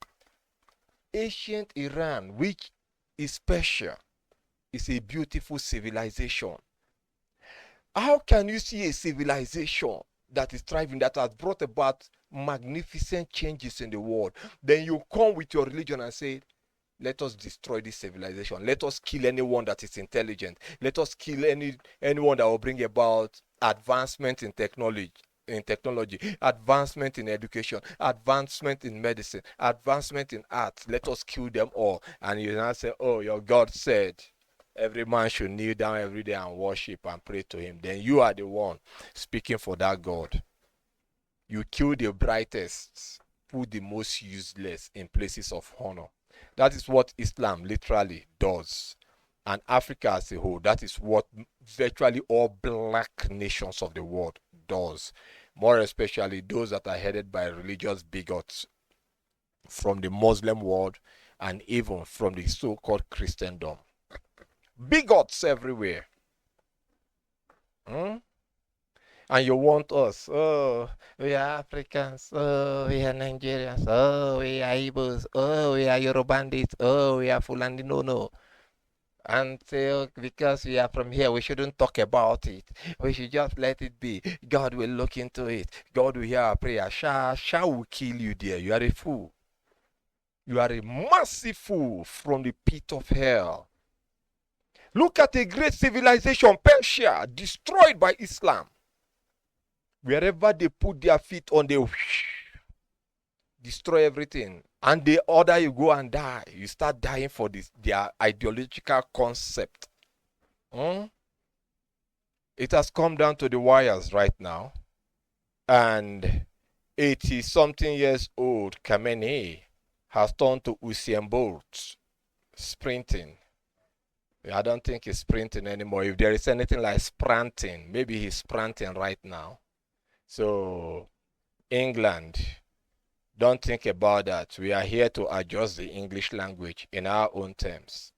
ancient Iran, which is special, is a beautiful civilization. How can you see a civilization that is thriving, that has brought about magnificent changes in the world? Then you come with your religion and say, let us destroy this civilization. Let us kill anyone that is intelligent. Let us kill anyone that will bring about advancement in technology, advancement in education, advancement in medicine, advancement in art. Let us kill them all. And you now say, oh, your God said every man should kneel down every day and worship and pray to him. Then you are the one speaking for that God. You kill the brightest, put the most useless in places of honor. That is what Islam literally does. And Africa as a whole, that is what virtually all black nations of the world does. More especially those that are headed by religious bigots from the Muslim world and even from the so-called Christendom. Bigots everywhere. And you want us, oh, we are Africans, oh, we are Nigerians, oh, we are Igbos, oh, we are Yorubandits, oh, we are Fulani, no. And say, oh, because we are from here, we shouldn't talk about it. We should just let it be. God will look into it. God will hear our prayer. Shah will kill you there. You are a fool. You are a massive fool from the pit of hell. Look at a great civilization, Persia, destroyed by Islam. Wherever they put their feet on, they destroy everything. And they order you go and die. You start dying for this, their ideological concept. It has come down to the wires right now. And 80-something years old Khamenei has turned to Usain Bolt, sprinting. I don't think he's sprinting anymore. If there is anything like sprinting, maybe he's sprinting right now. So, England, don't think about that. We are here to adjust the English language in our own terms.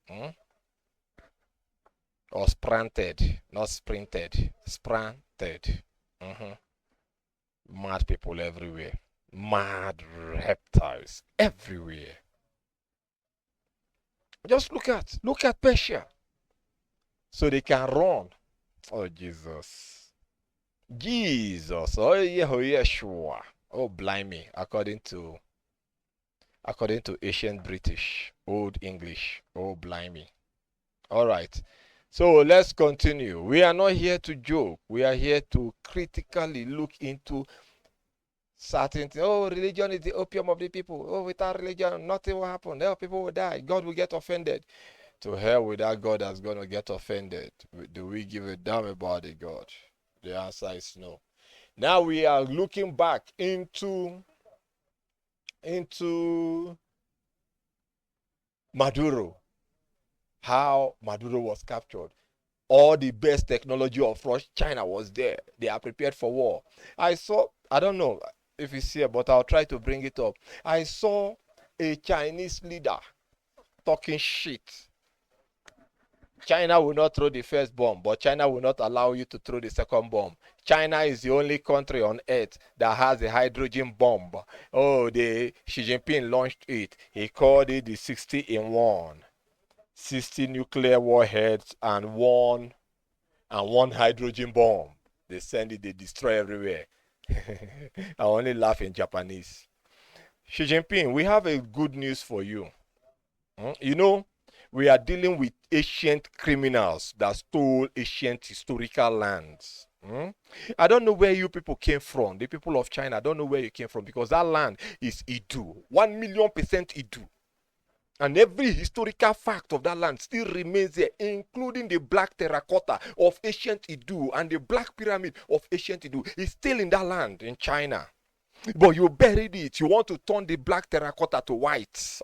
Or sprinted, not sprinted. Sprinted. Mad people everywhere. Mad reptiles everywhere. Just look at Persia. So they can run. Oh, Jesus. Oh, yeah, sure. Oh, blimey. According to ancient British, Old English. Oh, blimey. All right. So let's continue. We are not here to joke. We are here to critically look into certain things. Oh, religion is the opium of the people. Oh, without religion, nothing will happen. Oh, people will die. God will get offended. To hell with that God that's going to get offended. Do we give a damn about it, God? The answer is no. Now we are looking back into into Maduro, how Maduro was captured. All the best technology of Russia, China was there. They are prepared for war. I don't know if it's here, but I'll try to bring it up. I saw a Chinese leader talking shit. China will not throw the first bomb, but China will not allow you to throw the second bomb. China is the only country on earth that has a hydrogen bomb. Oh, Xi Jinping launched it. He called it the 60 in 1. 60 nuclear warheads and one hydrogen bomb. They send it, they destroy everywhere. I only laugh in Japanese. Xi Jinping, we have a good news for you. You know, we are dealing with ancient criminals that stole ancient historical lands. I don't know where you people came from. The people of China, I don't know where you came from, because that land is Idu. 1,000,000% Idu. And every historical fact of that land still remains there, including the black terracotta of ancient Idu and the black pyramid of ancient Idu is still in that land in China. But you buried it. You want to turn the black terracotta to white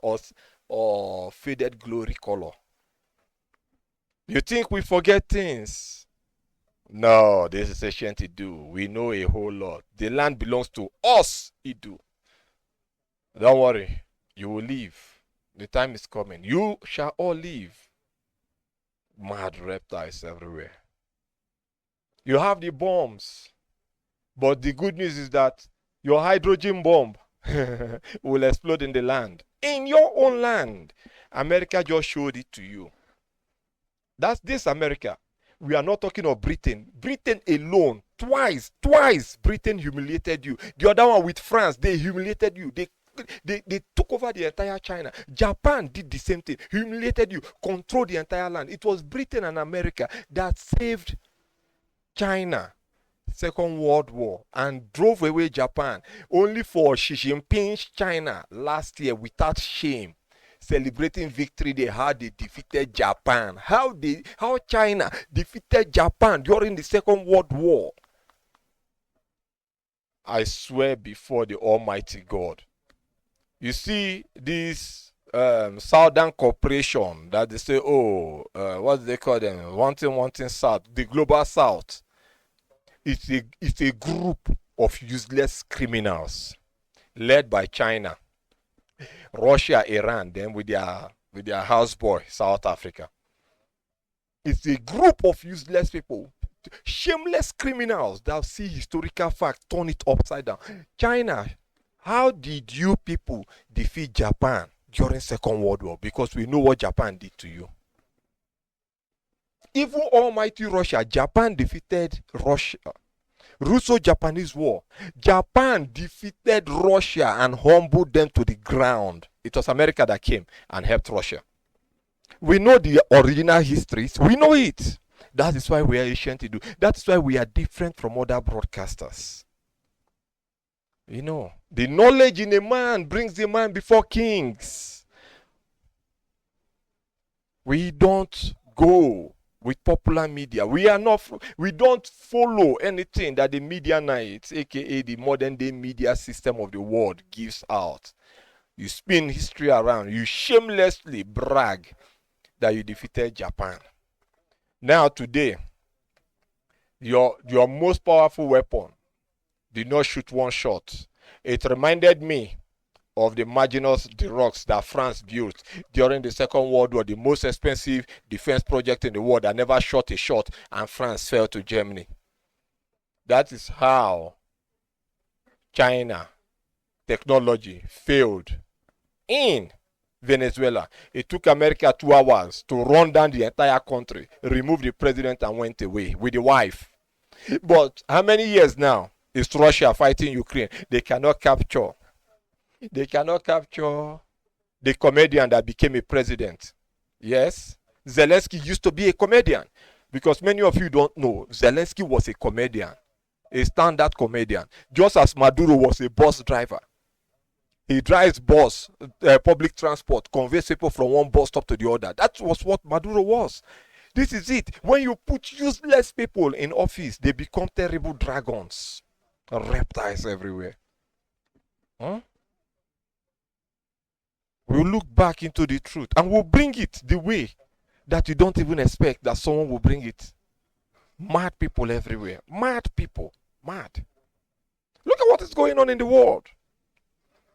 or faded glory color. You think we forget things? No, this is ancient Idu. We know a whole lot. The land belongs to us, Idu. Don't worry. You will leave. The time is coming. You shall all leave. Mad reptiles everywhere. You have the bombs. But the good news is that your hydrogen bomb will explode in the land. In your own land. America just showed it to you. That's this America. We are not talking of Britain. Britain alone, twice, Britain humiliated you. The other one with France, they humiliated you. They took over the entire China. Japan did the same thing. Humiliated you, controlled the entire land. It was Britain and America that saved China. Second World War and drove away Japan. Only for Xi Jinping's China last year, without shame, celebrating victory they had, they defeated Japan. How China defeated Japan during the Second World War. I swear before the Almighty God. You see this Southern Corporation that they say, what do they call them? Wanting South, the Global South. It's a group of useless criminals led by China, Russia, Iran, then with their houseboy, South Africa. It's a group of useless people, shameless criminals that see historical facts, turn it upside down. China, how did you people defeat Japan during Second World War? Because we know what Japan did to you. Even almighty Russia, Japan defeated Russia. Russo-Japanese War. Japan defeated Russia and humbled them to the ground. It was America that came and helped Russia. We know the original histories. We know it. That is why we are ancient to do. That is why we are different from other broadcasters. You know, the knowledge in a man brings the man before kings. We don't go with popular media. We don't follow anything that the media night, aka the modern day media system of the world, gives out. You spin history around. You shamelessly brag that you defeated Japan. Now today, your most powerful weapon did not shoot one shot. It reminded me of the Maginot de Rocks that France built during the Second World War, the most expensive defense project in the world that never shot a shot, and France fell to Germany. That is how China technology failed in Venezuela. It took America 2 hours to run down the entire country, remove the president, and went away with the wife. But how many years now is Russia fighting Ukraine? They cannot capture the comedian that became a president. Yes, Zelensky used to be a comedian, because many of you don't know, Zelensky was a comedian, a standard comedian, just as Maduro was a bus driver. He drives public transport, conveys people from one bus stop to the other. That was what Maduro was. This is it. When you put useless people in office, they become terrible dragons. Reptiles everywhere. We'll look back into the truth and we'll bring it the way that you don't even expect that someone will bring it. Mad people everywhere. Mad people. Mad. Look at what is going on in the world.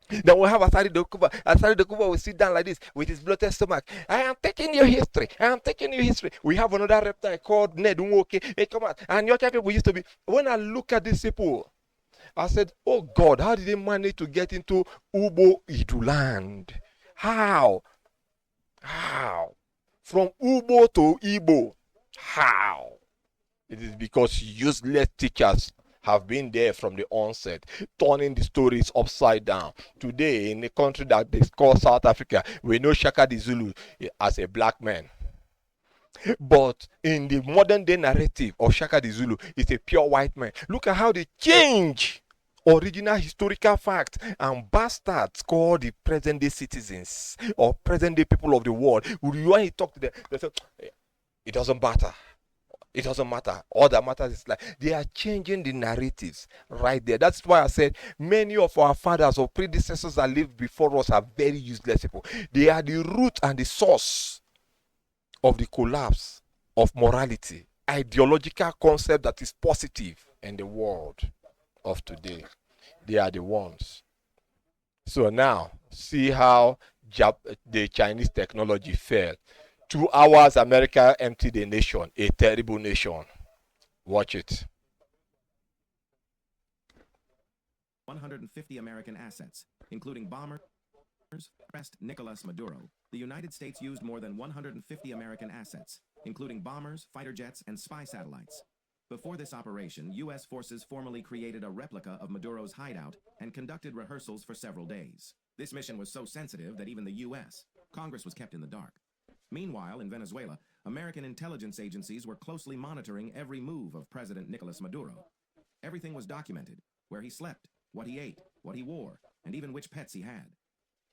Then we'll have Asari Dokuba. Asari Dokuba will sit down like this with his bloated stomach. I am taking your history. I am taking your history. We have another reptile called Ned Unwoke. Hey, come on. And your people used to be. When I look at these people, I said, oh God, how did they manage to get into Ubo Iduland? How? How? From Ubo to Igbo. How? It is because useless teachers have been there from the onset, turning the stories upside down. Today, in a country that they call South Africa, we know Shaka the Zulu as a black man. But in the modern day narrative of Shaka the Zulu, it's a pure white man. Look at how they change original historical facts, and bastards called the present day citizens or present day people of the world. When you talk to them, they say, it doesn't matter. It doesn't matter. All that matters is like they are changing the narratives right there. That's why I said many of our fathers or predecessors that lived before us are very useless people. They are the root and the source of the collapse of morality, ideological concept that is positive in the world of today. They are the ones. So now, see how the Chinese technology fell. 2 hours, America emptied a nation, a terrible nation. Watch it. 150 American assets, including bombers, arrest Nicolas Maduro. The United States used more than 150 American assets, including bombers, fighter jets, and spy satellites. Before this operation, U.S. forces formally created a replica of Maduro's hideout and conducted rehearsals for several days. This mission was so sensitive that even the U.S. Congress was kept in the dark. Meanwhile, in Venezuela, American intelligence agencies were closely monitoring every move of President Nicolas Maduro. Everything was documented: where he slept, what he ate, what he wore, and even which pets he had.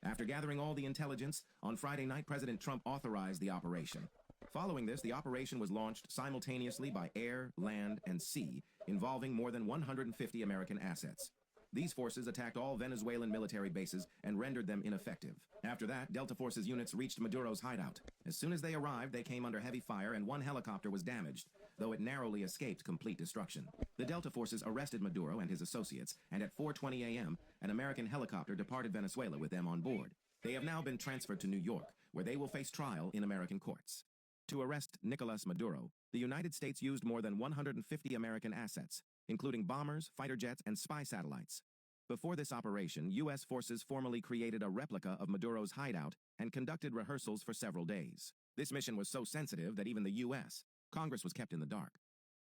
After gathering all the intelligence, on Friday night, President Trump authorized the operation. Following this, the operation was launched simultaneously by air, land, and sea, involving more than 150 American assets. These forces attacked all Venezuelan military bases and rendered them ineffective. After that, Delta Force's units reached Maduro's hideout. As soon as they arrived, they came under heavy fire and one helicopter was damaged, though it narrowly escaped complete destruction. The Delta Forces arrested Maduro and his associates, and at 4:20 a.m., an American helicopter departed Venezuela with them on board. They have now been transferred to New York, where they will face trial in American courts. To arrest Nicolas Maduro, the United States used more than 150 American assets, including bombers, fighter jets, and spy satellites. Before this operation, U.S. forces formally created a replica of Maduro's hideout and conducted rehearsals for several days. This mission was so sensitive that even the U.S. Congress was kept in the dark.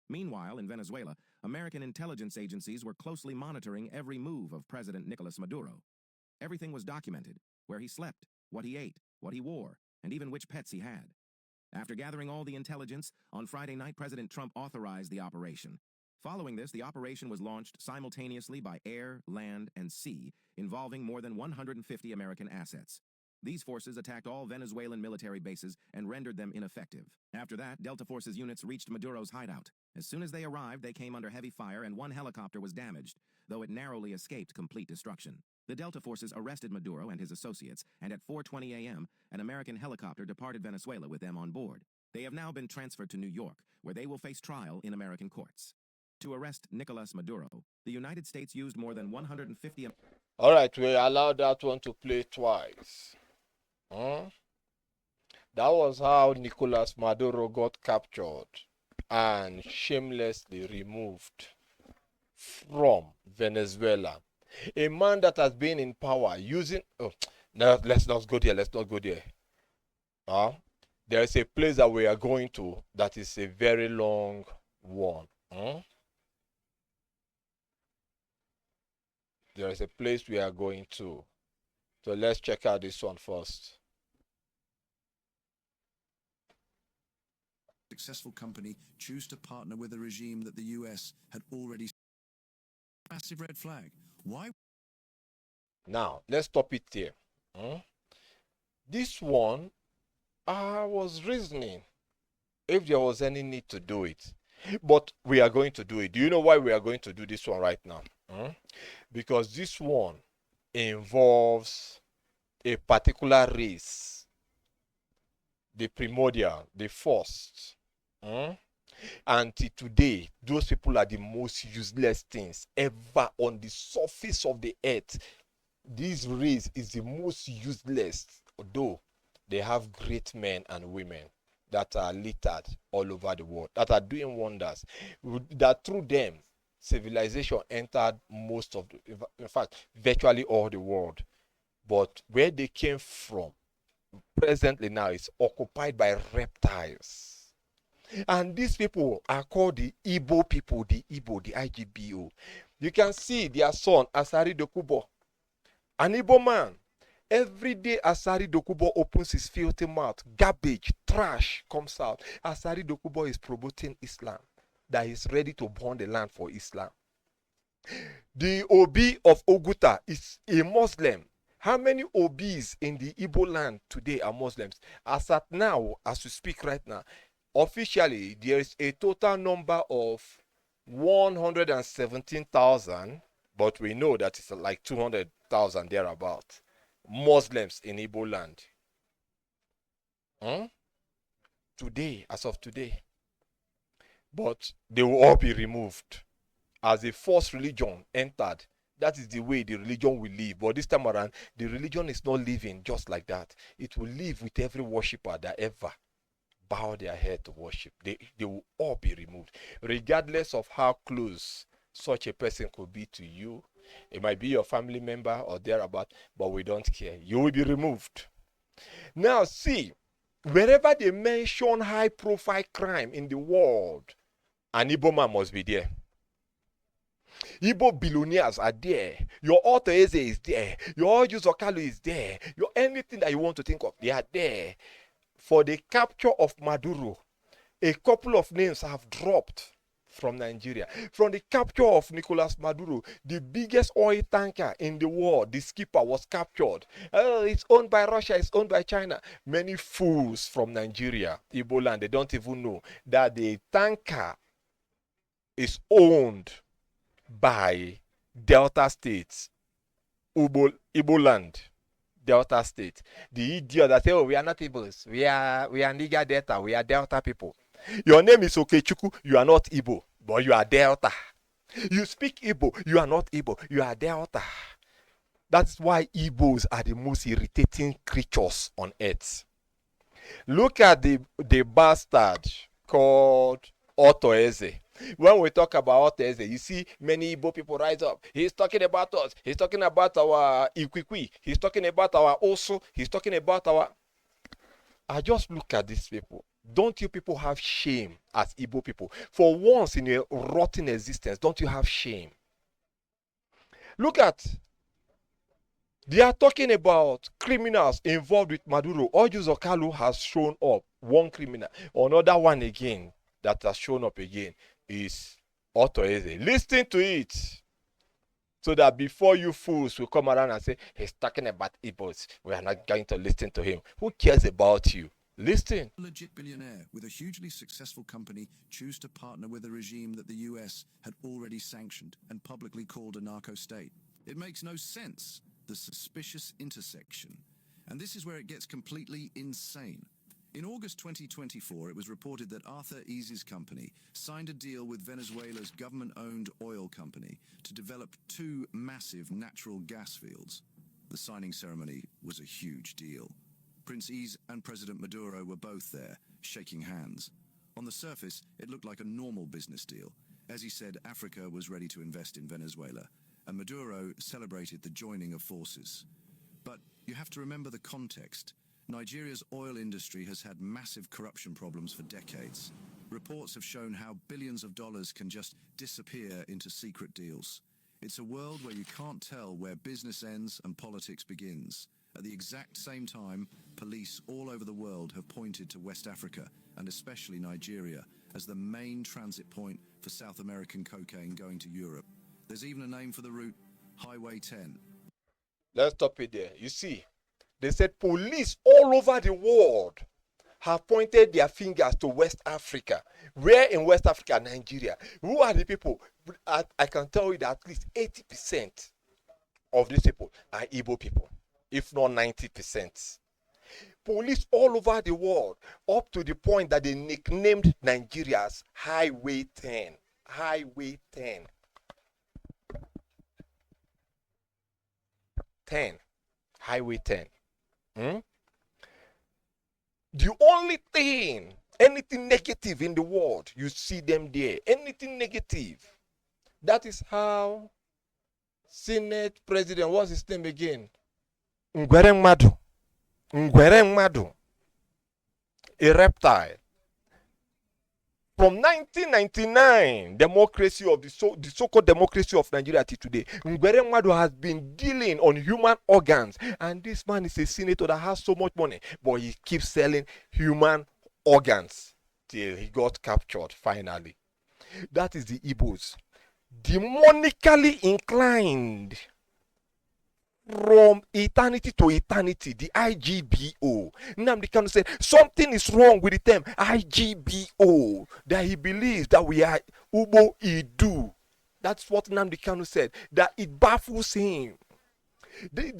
Meanwhile, in Venezuela, American intelligence agencies were closely monitoring every move of President Nicolas Maduro. Everything was documented: where he slept, what he ate, what he wore, and even which pets he had. After gathering all the intelligence, on Friday night, President Trump authorized the operation. Following this, the operation was launched simultaneously by air, land, and sea, involving more than 150 American assets. These forces attacked all Venezuelan military bases and rendered them ineffective. After that, Delta Force's units reached Maduro's hideout. As soon as they arrived, they came under heavy fire and one helicopter was damaged, though it narrowly escaped complete destruction. The Delta Forces arrested Maduro and his associates, and at 4:20 a.m., an American helicopter departed Venezuela with them on board. They have now been transferred to New York, where they will face trial in American courts. To arrest Nicolas Maduro, the United States used more than 150... All right, we allowed that one to play twice. That was how Nicolas Maduro got captured and shamelessly removed from Venezuela. A man that has been in power using... Oh, no, let's not go there. Let's not go there. There is a place that we are going to that is a very long one. There is a place we are going to. So let's check out this one first. Successful company choose to partner with a regime that the US had already... Massive red flag. Why? Now, let's stop it here. This one, I was reasoning if there was any need to do it. But we are going to do it. Do you know why we are going to do this one right now? Because this one involves a particular race, the primordial, the first. Until today, those people are the most useless things ever on the surface of the earth. This race is the most useless, although they have great men and women that are littered all over the world, that are doing wonders, that through them, civilization entered most of the, in fact, virtually all the world. But where they came from, presently now, is occupied by reptiles. And these people are called the Igbo people, the Igbo, the IGBO. You can see their son, Asari Dokubo, an Igbo man. Every day Asari Dokubo opens his filthy mouth, garbage, trash comes out. Asari Dokubo is promoting Islam, that he's ready to burn the land for Islam. The Obi of Oguta is a Muslim. How many Obis in the Igbo land today are Muslims? As at now, as we speak right now, officially there is a total number of 117,000, but we know that it's like 200,000 thereabout Muslims in Igbo land. Today, as of today. But they will all be removed. As a false religion entered, that is the way the religion will live. But this time around, the religion is not living just like that. It will live with every worshipper that ever bow their head to worship. They will all be removed, regardless of how close such a person could be to you. It might be your family member or thereabout, but we don't care. You will be removed. Now see, wherever they mention high profile crime in the world, an Igbo man must be there. Igbo billionaires are there. Your Otto Eze is there. Your Oju Okalu is there. Your anything that you want to think of, they are there. For the capture of Maduro, a couple of names have dropped from Nigeria. From the capture of Nicolas Maduro, the biggest oil tanker in the world, the skipper was captured. Oh, it's owned by Russia, it's owned by China. Many fools from Nigeria, Igbo land, they don't even know that the tanker is owned by Delta States, Igbo land. Delta State. The idiot that say, oh, we are not Igbos. We are Niger Delta. We are Delta people. Your name is Okechukwu. You are not Igbo, but you are Delta. You speak Igbo. You are not Igbo. You are Delta. That's why Igbos are the most irritating creatures on earth. Look at the bastard called Otto Eze. When we talk about Otto Eze, you see many Igbo people rise up. He's talking about us. He's talking about our Ikwikwi. He's talking about our Osu. He's talking about our... I just look at these people. Don't you people have shame as Igbo people? For once in a rotten existence, don't you have shame? Look at... They are talking about criminals involved with Maduro. Oju Okalu has shown up. One criminal. Another one again that has shown up again is Otto Eze. Listen to it, so that before you fools will come around and say, he's talking about Igbos, we are not going to listen to him. Who cares about you? Listen. A legit billionaire with a hugely successful company choose to partner with a regime that the US had already sanctioned and publicly called a narco state. It makes no sense, the suspicious intersection. And this is where it gets completely insane. In August 2024, it was reported that Arthur Easy's company signed a deal with Venezuela's government-owned oil company to develop 2 massive natural gas fields. The signing ceremony was a huge deal. Prince Ease and President Maduro were both there, shaking hands. On the surface, it looked like a normal business deal. As he said, Africa was ready to invest in Venezuela, and Maduro celebrated the joining of forces. But you have to remember the context. Nigeria's oil industry has had massive corruption problems for decades. Reports have shown how billions of dollars can just disappear into secret deals. It's a world where you can't tell where business ends and politics begins. At the exact same time, police all over the world have pointed to West Africa, and especially Nigeria, as the main transit point for South American cocaine going to Europe. There's even a name for the route, Highway 10. Let's stop it there. You see, they said police all over the world have pointed their fingers to West Africa. Where in West Africa? Nigeria. Who are the people? I can tell you that at least 80% of these people are Igbo people. if not 90%. Police all over the world, up to the point that they nicknamed Nigeria as Highway 10. Highway 10. 10. Highway 10. The only thing, anything negative in the world, you see them there. Anything negative. That is how Senate President, what's his name again? Ngwere Madu. Ngwere Madu. A reptile. From 1999, democracy of the so-called democracy of Nigeria till today, Ngwere Madu has been dealing on human organs. And this man is a senator that has so much money, but he keeps selling human organs till he got captured finally. That is the Igbos. Demonically inclined from eternity to eternity, the IGBO. Nnamdi Kanu said something is wrong with the term IGBO, that he believes that we are Ubo Idu. That's what Nnamdi Kanu said, that it baffles him. They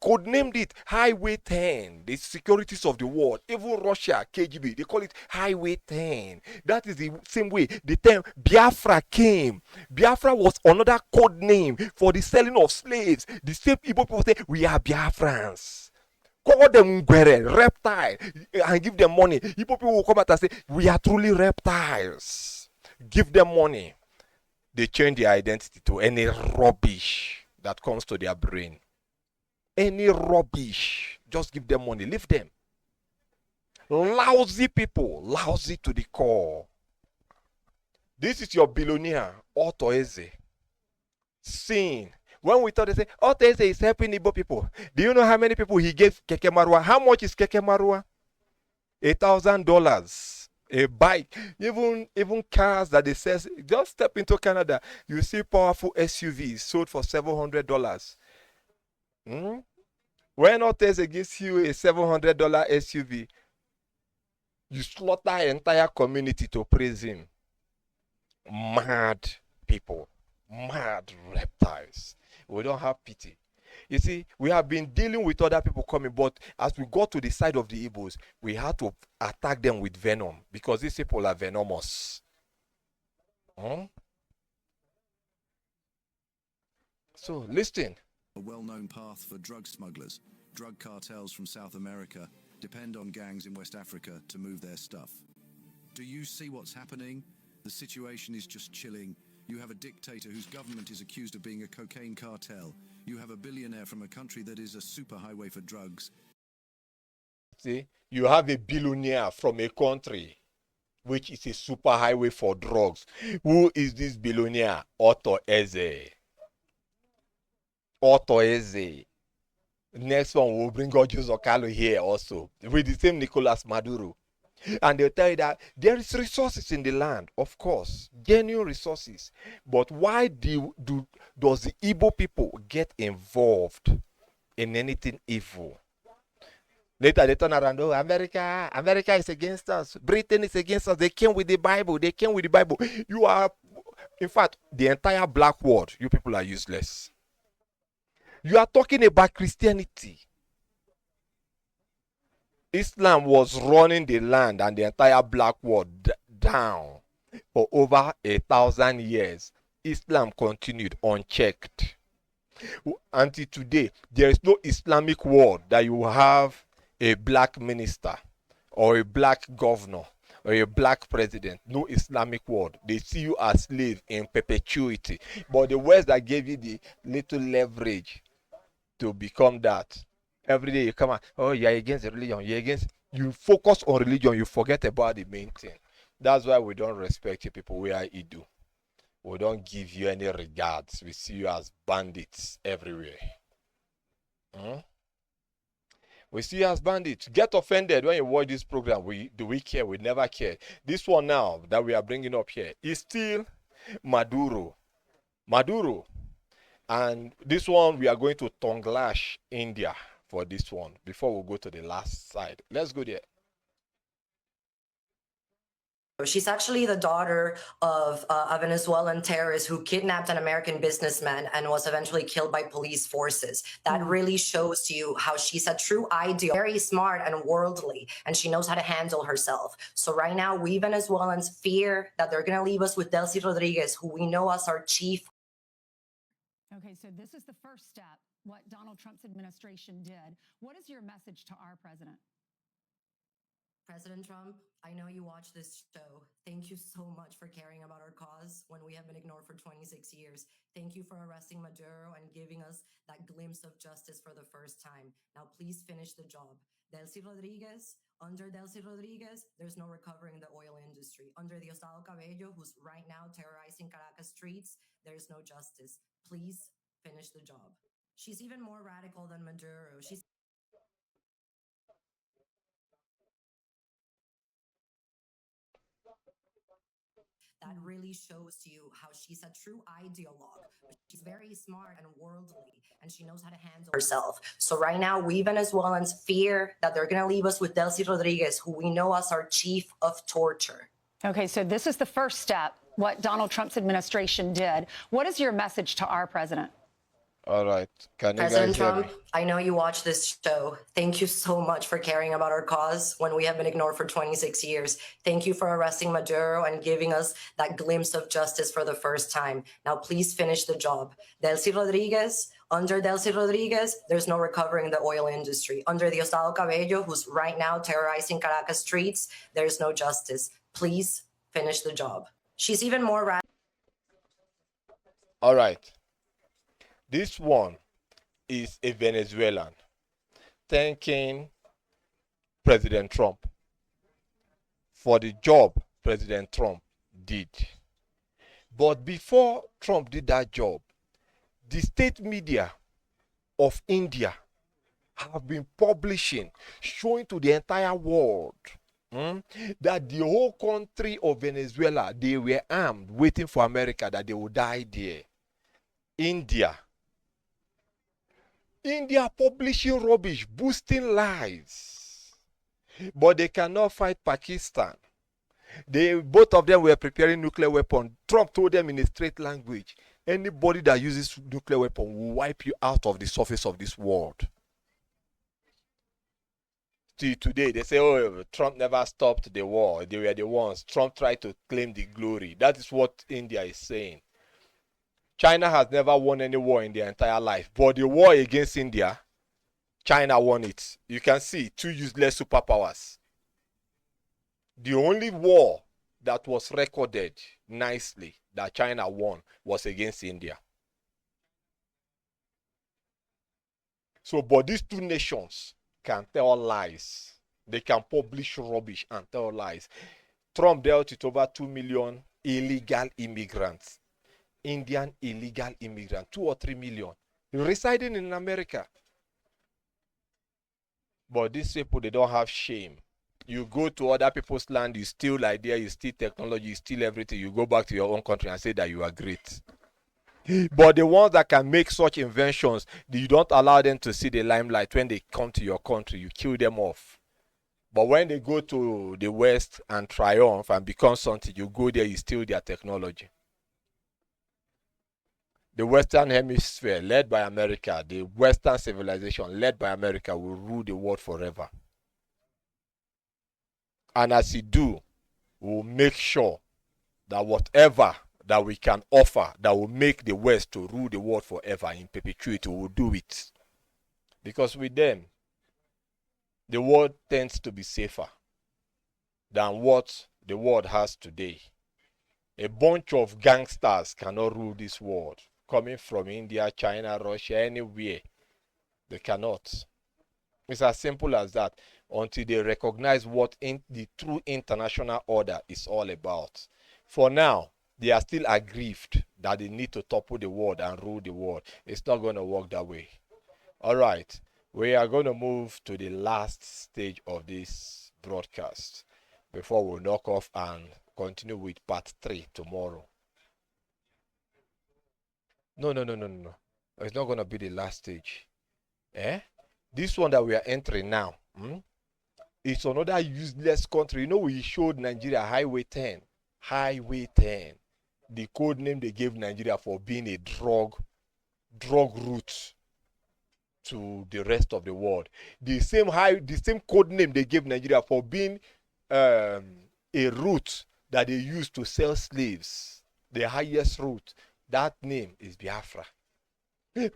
codenamed it Highway 10, the securities of the world. Even Russia, KGB, they call it Highway 10. That is the same way the term Biafra came. Biafra was another code name for the selling of slaves. The same Igbo people say, we are Biafrans. Call them Ngwere, reptile, and give them money. Igbo people will come out and say, we are truly reptiles. Give them money. They change their identity to any rubbish that comes to their brain. Any rubbish, just give them money, leave them. Lousy people, lousy to the core. This is your billionaire, Otto Eze. Sin. When we thought, they say, Otto Eze is helping Igbo people. Do you know how many people he gave Keke Marua? How much is Keke Marua? $1,000. A bike, even cars that they sell. Just step into Canada, you see powerful SUVs sold for $700. When Oteze gives you a $700 SUV, you slaughter an entire community to praise him. Mad people, mad reptiles. We don't have pity. You see, we have been dealing with other people coming, but as we got to the side of the Igbos, we had to attack them with venom because these people are venomous. So, listen. A well-known path for drug smugglers. Drug cartels from South America depend on gangs in West Africa to move their stuff. Do you see what's happening? The situation is just chilling. You have a dictator whose government is accused of being a cocaine cartel. You have a billionaire from a country that is a superhighway for drugs. See, you have a billionaire from a country which is a superhighway for drugs. Who is this billionaire? Otto Eze. Otto Eze. Next one, we'll bring Ojo Zokalo here also with the same Nicolas Maduro. And they'll tell you that there is resources in the land, of course, genuine resources. But why does the Igbo people get involved in anything evil? Later they turn around, oh, America is against us. Britain is against us. They came with the Bible. You are, in fact, the entire black world, you people are useless. You are talking about Christianity. Islam was running the land and the entire black world down for over 1,000 years. Islam continued unchecked. Until today, there is no Islamic world that you have a black minister or a black governor or a black president. No Islamic world. They see you as slave in perpetuity. But the West that gave you the little leverage to become that. Every day you come out, oh, you're against the religion. You focus on religion, you forget about the main thing. That's why we don't respect you people. We are Idu. We don't give you any regards. We see you as bandits everywhere. We see you as bandits. Get offended when you watch this program. Do we care? We never care. This one now that we are bringing up here is still Maduro. And this one, we are going to tongue-lash India for this one before we go to the last side. Let's go there. She's actually the daughter of a Venezuelan terrorist who kidnapped an American businessman and was eventually killed by police forces. That really shows you how she's a true ideal, very smart and worldly, and she knows how to handle herself. So right now, we Venezuelans fear that they're going to leave us with Delcy Rodriguez, who we know as our chief. Okay, so this is the first step, what Donald Trump's administration did. What is your message to our president? President Trump, I know you watch this show. Thank you so much for caring about our cause when we have been ignored for 26 years. Thank you for arresting Maduro and giving us that glimpse of justice for the first time. Now, please finish the job. Delcy Rodriguez, under Delcy Rodriguez, there's no recovering the oil industry. Under Diosdado Cabello, who's right now terrorizing Caracas streets, there's no justice. Please finish the job. She's even more radical than Maduro. She's that really shows to you how she's a true ideologue. She's very smart and worldly, and she knows how to handle herself. So right now, we Venezuelans fear that they're going to leave us with Delcy Rodriguez, who we know as our chief of torture. Okay, so this is the first step, what Donald Trump's administration did. What is your message to our president? All right. Can you President guys hear Trump, me? I know you watch this show. Thank you so much for caring about our cause when we have been ignored for 26 years. Thank you for arresting Maduro and giving us that glimpse of justice for the first time. Now, please finish the job. Delcy Rodriguez, under Delcy Rodriguez, there's no recovering the oil industry. Under Diosdado Cabello, who's right now terrorizing Caracas streets, there's no justice. Please finish the job. She's even more radical. All right. This one is a Venezuelan thanking President Trump for the job President Trump did. But before Trump did that job, the state media of India have been publishing, showing to the entire world that the whole country of Venezuela, they were armed, waiting for America, that they would die there. India publishing rubbish, boosting lies. But they cannot fight Pakistan. Both of them were preparing nuclear weapons. Trump told them in a straight language, anybody that uses nuclear weapon will wipe you out of the surface of this world. Till today, they say, oh, Trump never stopped the war. They were the ones. Trump tried to claim the glory. That is what India is saying. China has never won any war in their entire life. But the war against India, China won it. You can see two useless superpowers. The only war that was recorded nicely that China won was against India. So, but these two nations can tell lies. They can publish rubbish and tell lies. Trump dealt with over 2 million illegal immigrants. Indian illegal immigrants, 2 or 3 million, residing in America. But these people, they don't have shame. You go to other people's land, you steal idea, you steal technology, you steal everything. You go back to your own country and say that you are great. But the ones that can make such inventions, you don't allow them to see the limelight. When they come to your country, you kill them off. But when they go to the West and triumph and become something, you go there, you steal their technology. The Western Hemisphere, led by America, the Western civilization, led by America, will rule the world forever. And as it do, we will make sure that whatever that we can offer that will make the West to rule the world forever in perpetuity, we will do it. Because with them, the world tends to be safer than what the world has today. A bunch of gangsters cannot rule this world. Coming from India, China, Russia, anywhere, they cannot. It's as simple as that. Until they recognize what the true international order is all about. For now, they are still aggrieved that they need to topple the world and rule the world. It's not going to work that way. All right. We are going to move to the last stage of this broadcast before we knock off and continue with part 3 tomorrow. No. It's not going to be the last stage. This one that we are entering now, It's another useless country. You know, we showed Nigeria Highway 10. Highway 10. The code name they gave Nigeria for being a drug route to the rest of the world. The same code name they gave Nigeria for being a route that they used to sell slaves. The highest route. That name is Biafra.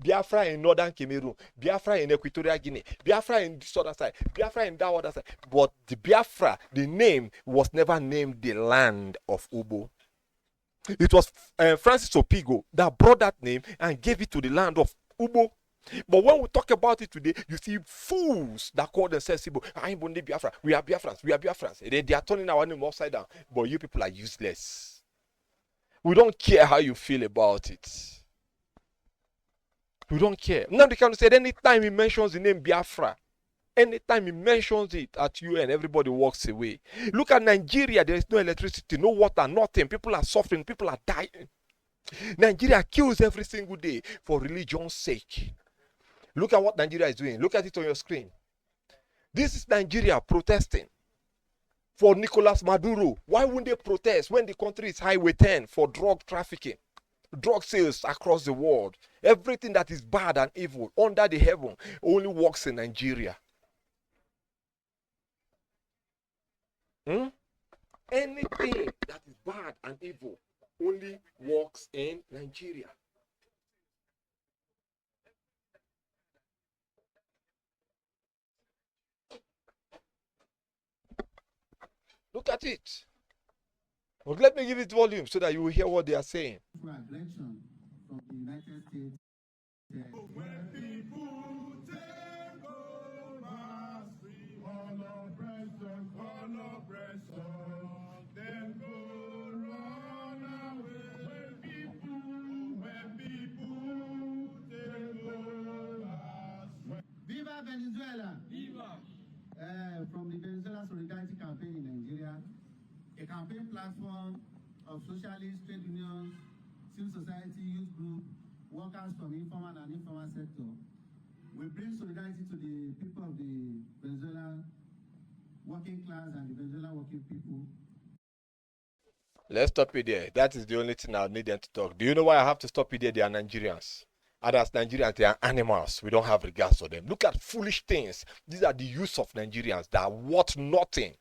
Biafra in northern Cameroon, Biafra in Equatorial Guinea, Biafra in this other side, Biafra in that other side. But the Biafra, the name was never named the land of Ubo. It was Francis Opigo that brought that name and gave it to the land of Ubo. But when we talk about it today, you see fools that call themselves Igbo. I'm Bunde Biafra. We are Biafrans. We are Biafrans. They are turning our name upside down. But you people are useless. We don't care how you feel about it. We don't care. Now they can say anytime he mentions the name Biafra, anytime he mentions it at you and everybody walks away. Look at Nigeria. There is no electricity, no water, nothing. People are suffering. People are dying. Nigeria kills every single day for religion's sake. Look at what Nigeria is doing. Look at it on your screen. This is Nigeria protesting for Nicolas Maduro. Why wouldn't they protest when the country is highway 10 for drug trafficking, drug sales across the world? Everything that is bad and evil under the heaven only works in Nigeria. Anything that is bad and evil only works in Nigeria. Look at it. Well, let me give it volume so that you will hear what they are saying. For aggression from the United States. When people take over, all oppression, then go run away. When people take over. Viva Venezuela! Viva! From the Venezuela Solidarity Campaign in Nigeria, a campaign platform of socialist trade unions, civil society, youth group, workers from informal and informal sector. We bring solidarity to the people of the Venezuela working class and the Venezuela working people. Let's stop it there. That is the only thing I need them to talk. Do you know why I have to stop it there? They are Nigerians. And as Nigerians, they are animals. We don't have regards for them. Look at foolish things. These are the use of Nigerians that are worth nothing,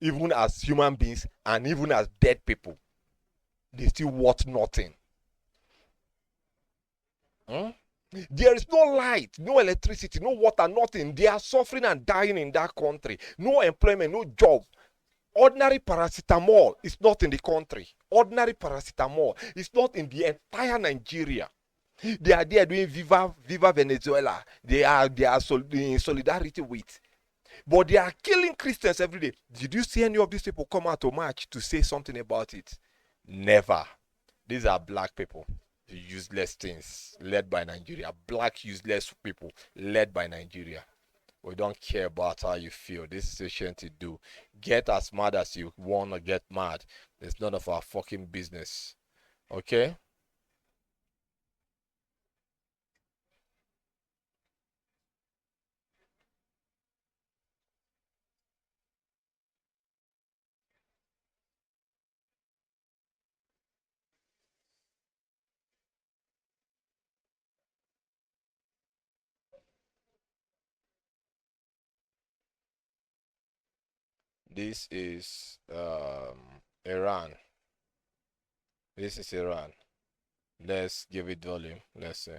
even as human beings and even as dead people. They still worth nothing. There is no light, no electricity, no water, nothing. They are suffering and dying in that country. No employment, no job. Ordinary paracetamol is not in the country. Ordinary paracetamol is not in the entire Nigeria. They are there doing Viva Venezuela. They are in solidarity with. But they are killing Christians every day. Did you see any of these people come out to march to say something about it? Never. These are black people. Useless things led by Nigeria. Black useless people led by Nigeria. We don't care about how you feel. This is a to do. Get as mad as you want to get mad. It's none of our fucking business. Okay? This is Iran. This is Iran. Let's give it volume. Let's see.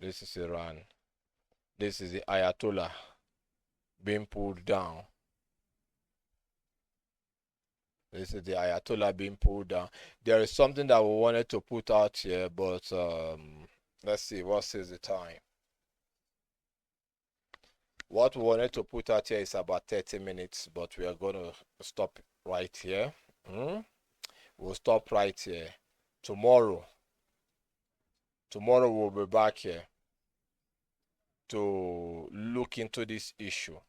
This is Iran. This is the Ayatollah being pulled down. This is the Ayatollah being pulled down. There is something that we wanted to put out here, but let's see. What says the time? What we wanted to put out here is about 30 minutes, but we are going to stop right here. We'll stop right here. Tomorrow we'll be back here to look into this issue.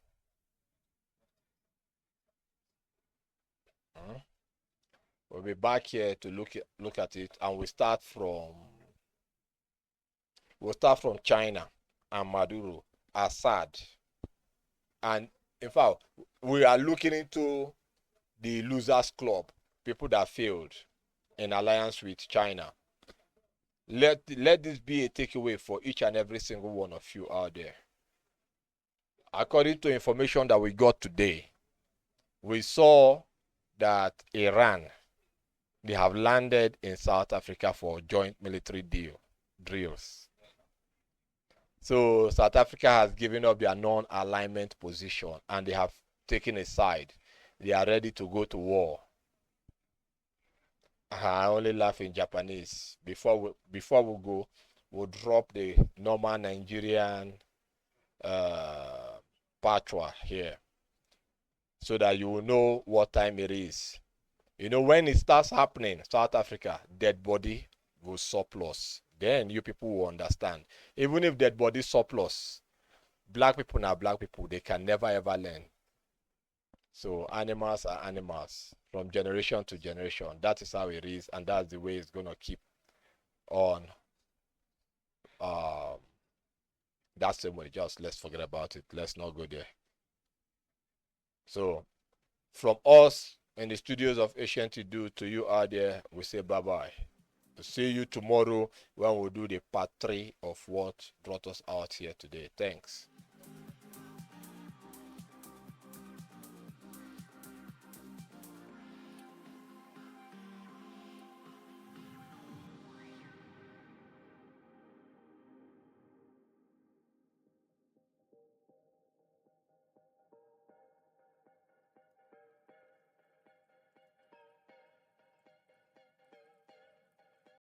We'll be back here to look at it, and we'll start from China and Maduro Assad. And in fact, we are looking into the losers club, people that failed in alliance with China. Let this be a takeaway for each and every single one of you out there. According to information that we got today, we saw that Iran, they have landed in South Africa for joint military drills. So South Africa has given up their non-alignment position and they have taken a side. They are ready to go to war. I only laugh in Japanese. Before we go, we'll drop the normal Nigerian patois here so that you will know what time it is. You know, when it starts happening, South Africa, dead body will surplus. Then you people will understand. Even if dead body surplus, black people are black people. They can never ever learn. So animals are animals from generation to generation. That is how it is, and that's the way it's gonna keep on. That's the way. Just let's forget about it. Let's not go there. So, from us in the studios of Ancient to you out there, we say bye bye. See you tomorrow when we do the part 3 of what brought us out here today. Thanks.